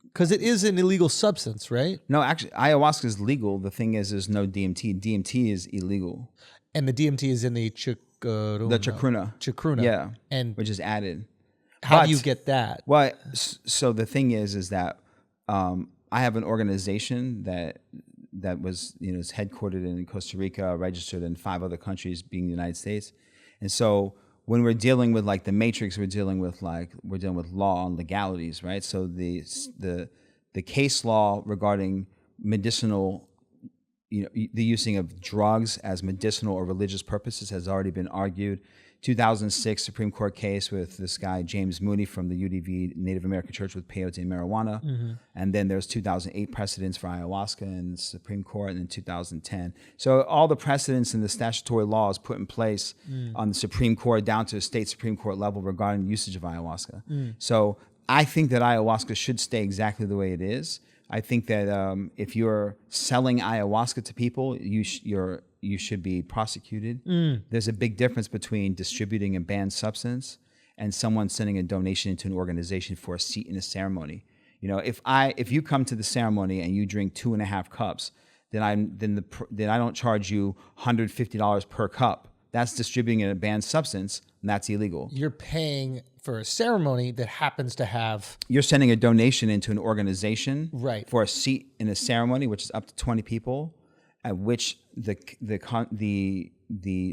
because it is an illegal substance, right? No, actually, ayahuasca is legal. The thing is, there's no DMT. DMT is illegal. And the DMT is in the chacruna. Chacruna. Yeah. And which is added. How do you get that? Well, so the thing is that I have an organization that was, is headquartered in Costa Rica, registered in 5 other countries, being the United States. And so when we're dealing with like the matrix, we're dealing with law and legalities, right? So the case law regarding medicinal, the using of drugs as medicinal or religious purposes has already been argued. 2006 Supreme Court case with this guy, James Mooney from the UDV Native American Church with peyote and marijuana. Mm-hmm. And then there's 2008 precedents for ayahuasca in the Supreme Court, and in 2010. So all the precedents and the statutory laws put in place on the Supreme Court down to the state Supreme Court level regarding usage of ayahuasca. So I think that ayahuasca should stay exactly the way it is. I think that if you're selling ayahuasca to people, you should be prosecuted. There's a big difference between distributing a banned substance and someone sending a donation to an organization for a seat in a ceremony. If you come to the ceremony and you drink 2.5 cups, then I don't charge you $150 per cup. That's distributing a banned substance, and that's illegal. You're paying for a ceremony that happens to have... You're sending a donation into an organization right. for a seat in a ceremony, which is up to 20 people, at which the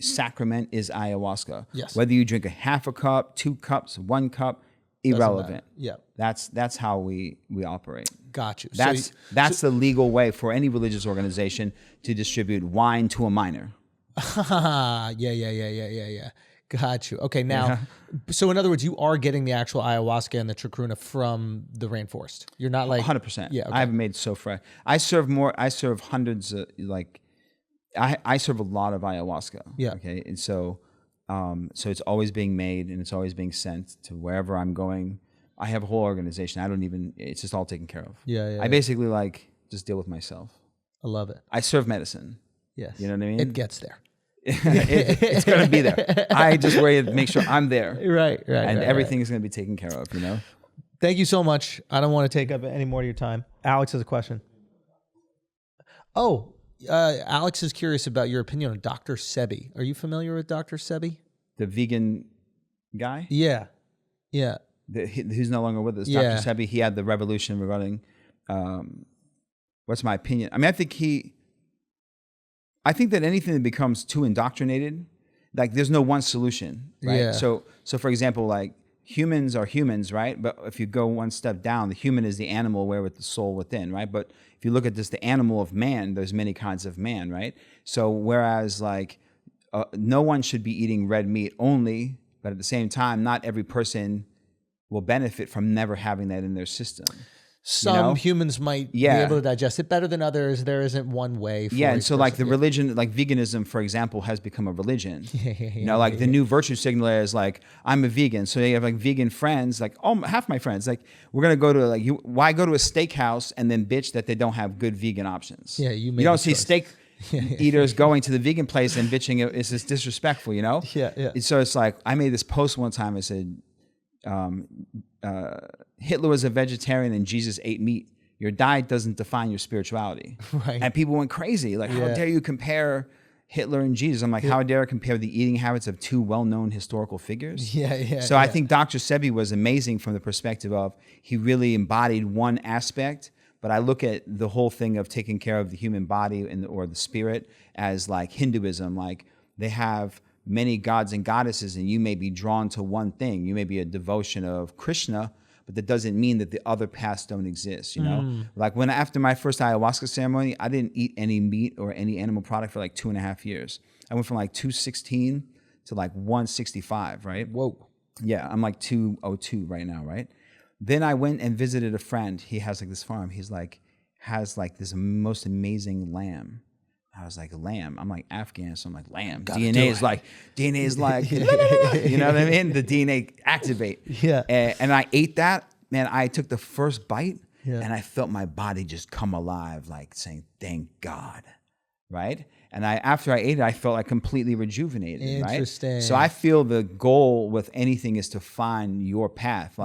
sacrament is ayahuasca. Yes. Whether you drink a half a cup, 2 cups, 1 cup, irrelevant. Yeah. That's how we operate. Got you. That's the legal way for any religious organization to distribute wine to a minor. Yeah. Got you. Okay, now, so in other words, you are getting the actual ayahuasca and the chacruna from the rainforest. You're not like 100%. Yeah, okay. I haven't made it so fresh. I serve hundreds of I serve a lot of ayahuasca. Yeah. Okay, and so it's always being made and it's always being sent to wherever I'm going. I have a whole organization. It's just all taken care of. Yeah. I basically just deal with myself. I love it. I serve medicine. Yes. You know what I mean? It gets there. It's going to be there. I just worry to make sure I'm there. Right. And everything is going to be taken care of, Thank you so much. I don't want to take up any more of your time. Alex has a question. Oh, Alex is curious about your opinion on Dr. Sebi. Are you familiar with Dr. Sebi? The vegan guy? Yeah. Who's no longer with us. Yeah. Dr. Sebi, he had the revolution regarding, what's my opinion? I mean, I think that anything that becomes too indoctrinated, there's no one solution, right? Yeah. So for example, humans are humans, right? But if you go one step down, the human is the animal with the soul within, right? But if you look at just the animal of man, there's many kinds of man, right? So whereas no one should be eating red meat only, but at the same time, not every person will benefit from never having that in their system. Some humans might be able to digest it better than others. There isn't one way for and so the religion, veganism, for example, has become a religion. The new virtue signaler is I'm a vegan. So you have vegan friends, half my friends, we're going to go to why go to a steakhouse and then bitch that they don't have good vegan options? Yeah, you don't see steak eaters going to the vegan place and bitching it's just disrespectful, Yeah. So it's I made this post one time. I said, Hitler was a vegetarian and Jesus ate meat. Your diet doesn't define your spirituality. Right. And people went crazy. How dare you compare Hitler and Jesus? I'm how dare I compare the eating habits of 2 well-known historical figures? So I think Dr. Sebi was amazing from the perspective of he really embodied one aspect, but I look at the whole thing of taking care of the human body or the spirit as Hinduism. They have many gods and goddesses, and you may be drawn to one thing. You may be a devotion of Krishna, but that doesn't mean that the other paths don't exist, When after my first ayahuasca ceremony, I didn't eat any meat or any animal product for 2.5 years. I went from 216 to 165, right? Whoa. Yeah, I'm 202 right now, right? Then I went and visited a friend. He has this farm. He's has this most amazing lamb. I was lamb. I'm Afghan, so I'm lamb. DNA is you know what I mean? The DNA activate. Yeah. And I ate that, man. I took the first bite and I felt my body just come alive, saying, thank God. Right. And after I ate it, I felt completely rejuvenated. Interesting. Right. So I feel the goal with anything is to find your path.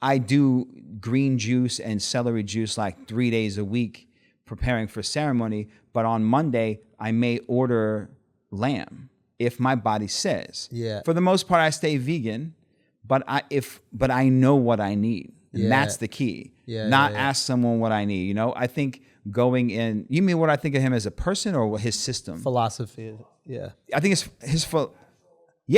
I do green juice and celery juice 3 days a week preparing for ceremony, but on Monday I may order lamb if my body says. Yeah. For the most part, I stay vegan, but I know what I need, and that's the key. not ask someone what I need. I think going in, you mean what I think of him as a person or his system? Philosophy. Yeah. I think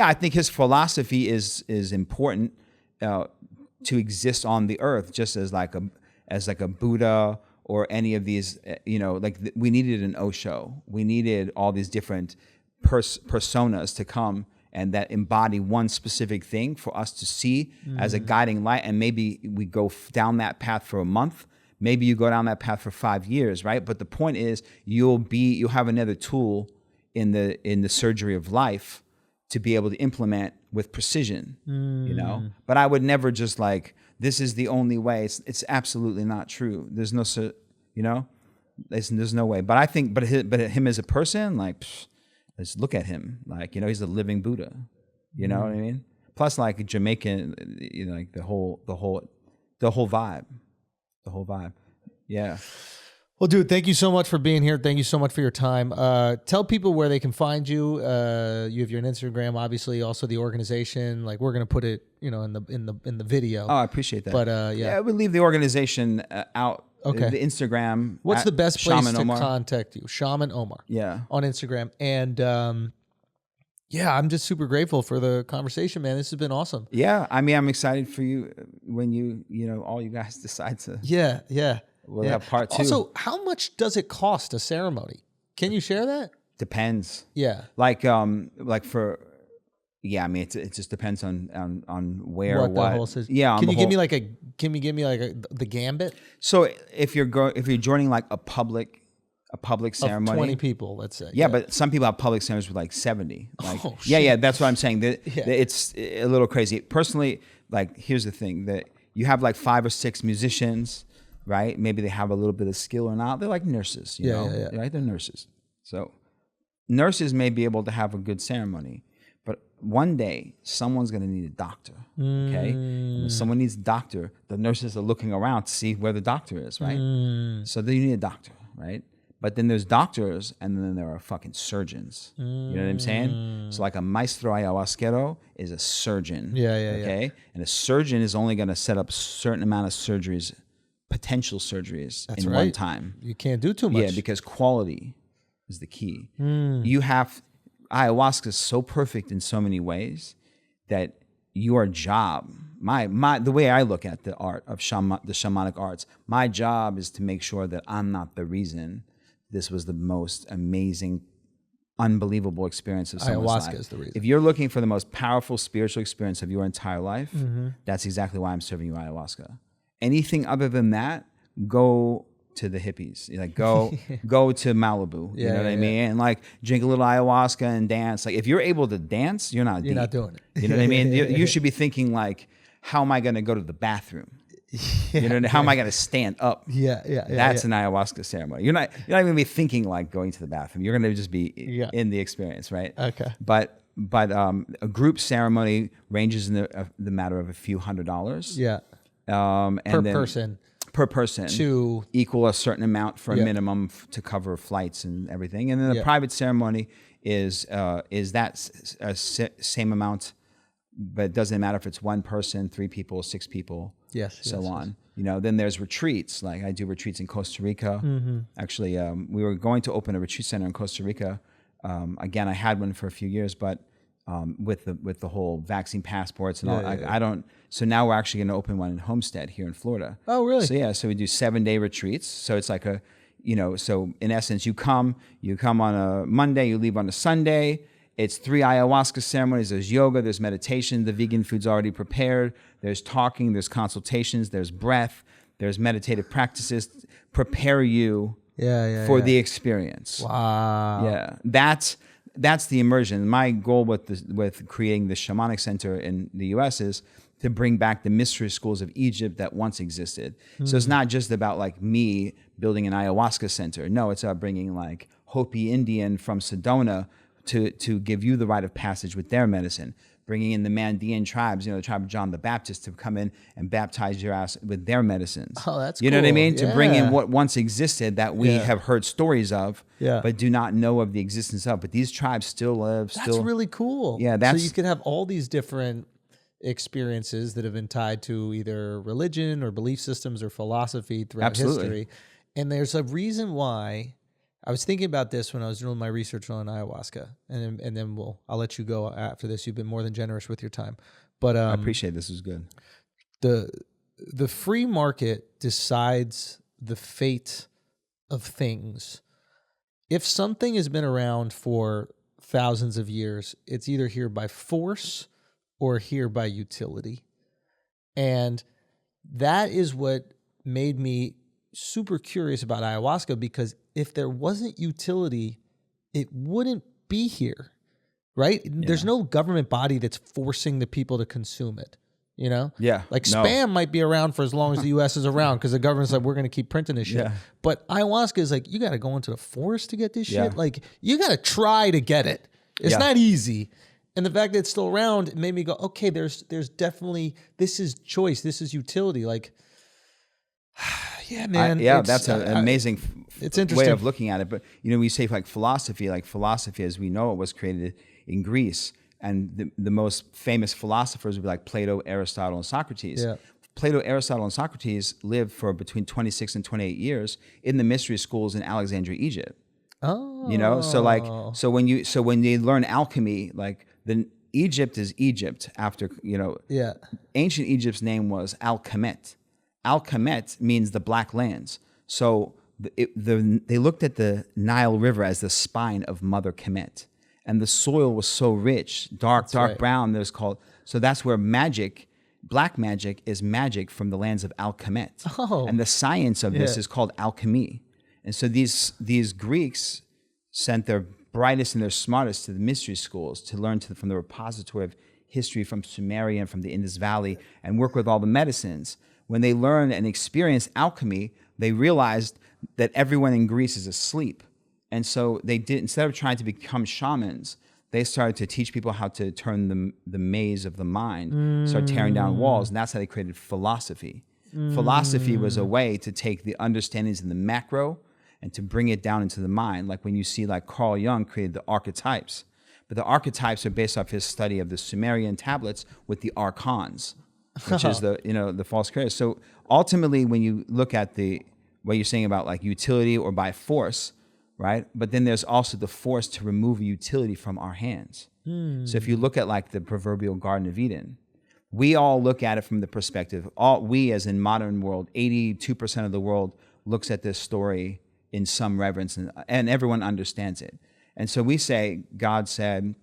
I think his philosophy is important to exist on the earth, just as like a Buddha or any of these, we needed an Osho. We needed all these different personas to come and that embody one specific thing for us to see as a guiding light. And maybe we go down that path for a month. Maybe you go down that path for 5 years, right? But the point is, you'll have another tool in the surgery of life to be able to implement with precision, But I would never just this is the only way. It's absolutely not true. There's no, there's no way. But I think, but him as a person, let's look at him. He's a living Buddha. You know what I mean? Plus, Jamaican, the whole vibe. The whole vibe. Yeah. Well, dude, thank you so much for being here. Thank you so much for your time. Tell people where they can find you. You have your Instagram, obviously, also the organization. We're gonna put it, in the video. Oh, I appreciate that. But I would leave the organization out. Okay. The Instagram. What's the best place Shaman to Omar. contact you? Shaman Omar. Yeah. On Instagram. And I'm just super grateful for the conversation, man. This has been awesome. Yeah. I mean, I'm excited for you when all you guys decide to. Yeah. We'll have part 2. Also, how much does it cost a ceremony? Can you share that? Depends. Yeah. I mean, it just depends on where what the whole system. Yeah. Can you give me the gambit? So if you're joining a public ceremony, of 20 people, let's say. Yeah, but some people have public ceremonies with 70. Oh, yeah, that's what I'm saying. It's a little crazy. Personally, here's the thing, that you have 5 or 6 musicians, right? Maybe they have a little bit of skill or not. They're like nurses, you know? Yeah. Right? They're nurses. So nurses may be able to have a good ceremony, but one day someone's going to need a doctor, okay? And when someone needs a doctor, the nurses are looking around to see where the doctor is, right? So then you need a doctor, right? But then there's doctors, and then there are fucking surgeons. You know what I'm saying? So a maestro ayahuasquero is a surgeon. Okay? And a surgeon is only going to set up a certain amount of surgeries, potential surgeries in one time. You can't do too much. Yeah, because quality is the key. Ayahuasca is so perfect in so many ways that your job, the way I look at the art of the shamanic arts, my job is to make sure that I'm not the reason this was the most amazing, unbelievable experience of someone's life. Ayahuasca is the reason. If you're looking for the most powerful spiritual experience of your entire life, that's exactly why I'm serving you ayahuasca. Anything other than that, go to the hippies. Go to Malibu. You know what I mean? And drink a little ayahuasca and dance. If you're able to dance, you're not not doing it. You know what I mean? You should be thinking how am I going to go to the bathroom? How am I going to stand up? That's an ayahuasca ceremony. You're not even going to be thinking going to the bathroom. You're going to just be in the experience, right? Okay. But a group ceremony ranges in the matter of a few $100s. Yeah. Per person to equal a certain amount for a minimum to cover flights and everything. And then the private ceremony is that same amount, but it doesn't matter if it's 1 person, 3 people, 6 people, so on. Then there's retreats. I do retreats in Costa Rica. Actually, we were going to open a retreat center in Costa Rica. Again, I had one for a few years, but with the whole vaccine passports and all, I don't. So now we're actually going to open one in Homestead here in Florida. Oh, really? So we do 7-day retreats. So it's so in essence, you come on a Monday, you leave on a Sunday. It's 3 ayahuasca ceremonies. There's yoga, there's meditation. The vegan food's already prepared. There's talking, there's consultations, there's breath, there's meditative practices. Prepare you for the experience. Wow. Yeah, that's the immersion. My goal with creating the Shamanic Center in the U.S. is to bring back the mystery schools of Egypt that once existed. So it's not just about me building an ayahuasca center. No, it's about bringing Hopi Indian from Sedona to give you the rite of passage with their medicine. Bringing in the Mandean tribes, the tribe of John the Baptist, to come in and baptize your ass with their medicines. Oh, that's You know what I cool. mean? To bring in what once existed that we have heard stories of, Yeah. but do not know of the existence of. But these tribes still live. That's really cool. Yeah, so you could have all these different experiences that have been tied to either religion or belief systems or philosophy throughout Absolutely. history. And there's a reason why. I was thinking about this when I was doing my research on ayahuasca, and then I'll let you go after this. You've been more than generous with your time, but I appreciate this. Is good. The free market decides the fate of things. If something has been around for thousands of years, it's either here by force or here by utility. And that is what made me super curious about ayahuasca, because if there wasn't utility, it wouldn't be here, right? Yeah. There's no government body that's forcing the people to consume it, you know? Yeah. Like spam might be around for as long as the U.S. is around because the government's like, we're going to keep printing this shit. Yeah. But ayahuasca is like, you got to go into the forest to get this shit. Like, you got to try to get it. It's not easy. And the fact that it's still around, it made me go, okay, there's definitely, this is choice. This is utility. Like, yeah, man. That's an amazing it's interesting way of looking at it. But, you know, we say like philosophy as we know it was created in Greece. And the most famous philosophers would be like Plato, Aristotle, and Socrates. Yeah. Plato, Aristotle, and Socrates lived for between 26 and 28 years in the mystery schools in Alexandria, Egypt. Oh. You know, so when they learn alchemy, like Egypt is Egypt after, you know, ancient Egypt's name was Al-Kemet. Al-Kemet means the Black Lands. So they looked at the Nile River as the spine of Mother Kemet. And the soil was so rich, dark brown. So that's where magic, black magic, is magic from the lands of Al-Kemet. Oh. And the science of this is called alchemy. And so these Greeks sent their brightest and their smartest to the mystery schools to learn from the repository of history from Sumeria and from the Indus Valley and work with all the medicines. When they learned and experienced alchemy, they realized that everyone in Greece is asleep. And so they did, instead of trying to become shamans, they started to teach people how to turn the maze of the mind, start tearing down walls. And that's how they created philosophy. Philosophy was a way to take the understandings in the macro and to bring it down into the mind. Like when you see like Carl Jung created the archetypes. But the archetypes are based off his study of the Sumerian tablets with the archons, which is the false creators. So ultimately, when you look at what you're saying about like utility or by force, right? But then there's also the force to remove utility from our hands. So if you look at like the proverbial Garden of Eden, we all look at it from the perspective, we as in modern world, 82% of the world looks at this story in some reverence and everyone understands it. And so we say, God said,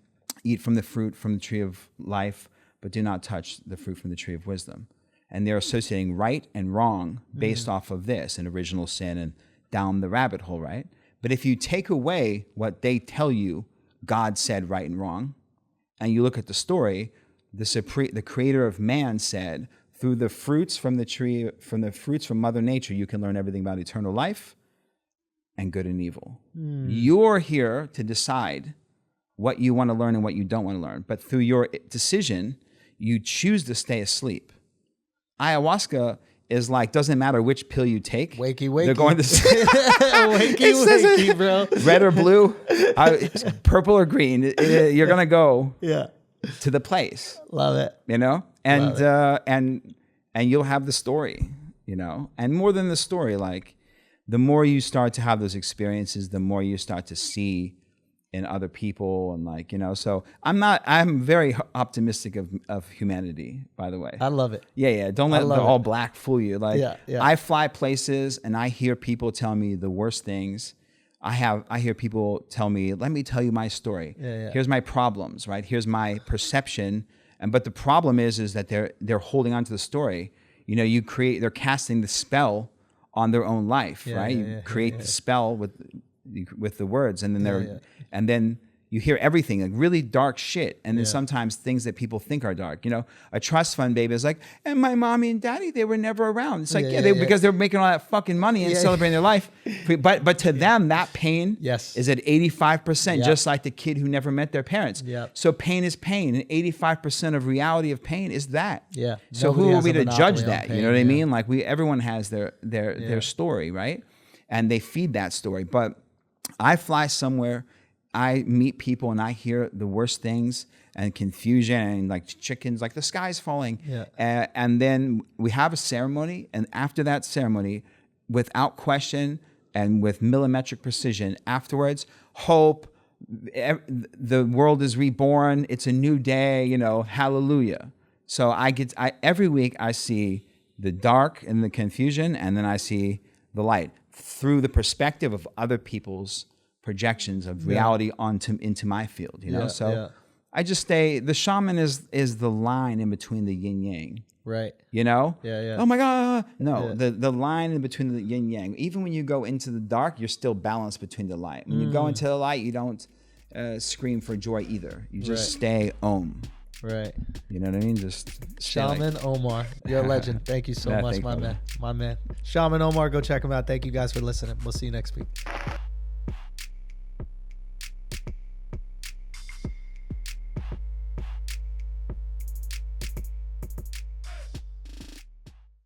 eat from the fruit from the tree of life, but do not touch the fruit from the tree of wisdom. And they're associating right and wrong based off of this, and original sin and down the rabbit hole, right? But if you take away what they tell you God said right and wrong, and you look at the story, the creator of man said, through the fruits from the tree, from the fruits from Mother Nature, you can learn everything about eternal life and good and evil. You're here to decide what you want to learn and what you don't want to learn. But through your decision, you choose to stay asleep. Ayahuasca is like, doesn't matter which pill you take. Wakey. They're going to wakey, bro. Red or blue, purple or green. You're going to go to the place. Love it. You know? And you'll have the story, you know? And more than the story, like, the more you start to have those experiences, the more you start to see in other people, and like, you know, so I'm very optimistic of humanity, by the way. I love it. Yeah. Don't let the all black fool you. Like, I fly places and I hear people tell me the worst things. I hear people tell me, let me tell you my story. Here's my problems, right? Here's my perception. But the problem is that they're holding on to the story. You know, they're casting the spell on their own life, right? You create the spell with the words, and then and then you hear everything, like really dark shit, and then sometimes things that people think are dark. You know, a trust fund baby is like, and my mommy and daddy, they were never around. It's like, because they're making all that fucking money and celebrating their life. But to them, that pain is at 85%, just like the kid who never met their parents. So pain is pain, and 85% of reality of pain is that. So who are we to judge that? You know what I mean? Like everyone has their story, right? And they feed that story. But I fly somewhere I meet people and I hear the worst things and confusion and like chickens, like the sky's falling. Yeah. And then we have a ceremony, and after that ceremony, without question and with millimetric precision, afterwards, hope, the world is reborn. It's a new day, you know, hallelujah. So every week I see the dark and the confusion, and then I see the light through the perspective of other people's projections of reality into my field, you know? I just stay, the shaman is the line in between the yin yang. Right. You know? Yeah. Oh my God. No, the line in between the yin yang. Even when you go into the dark, you're still balanced between the light. When you go into the light, you don't scream for joy either. You just stay om. Right. You know what I mean? Just Shaman Omar. You're a legend. Thank you so much, my man. My man. Shaman Omar, go check him out. Thank you guys for listening. We'll see you next week.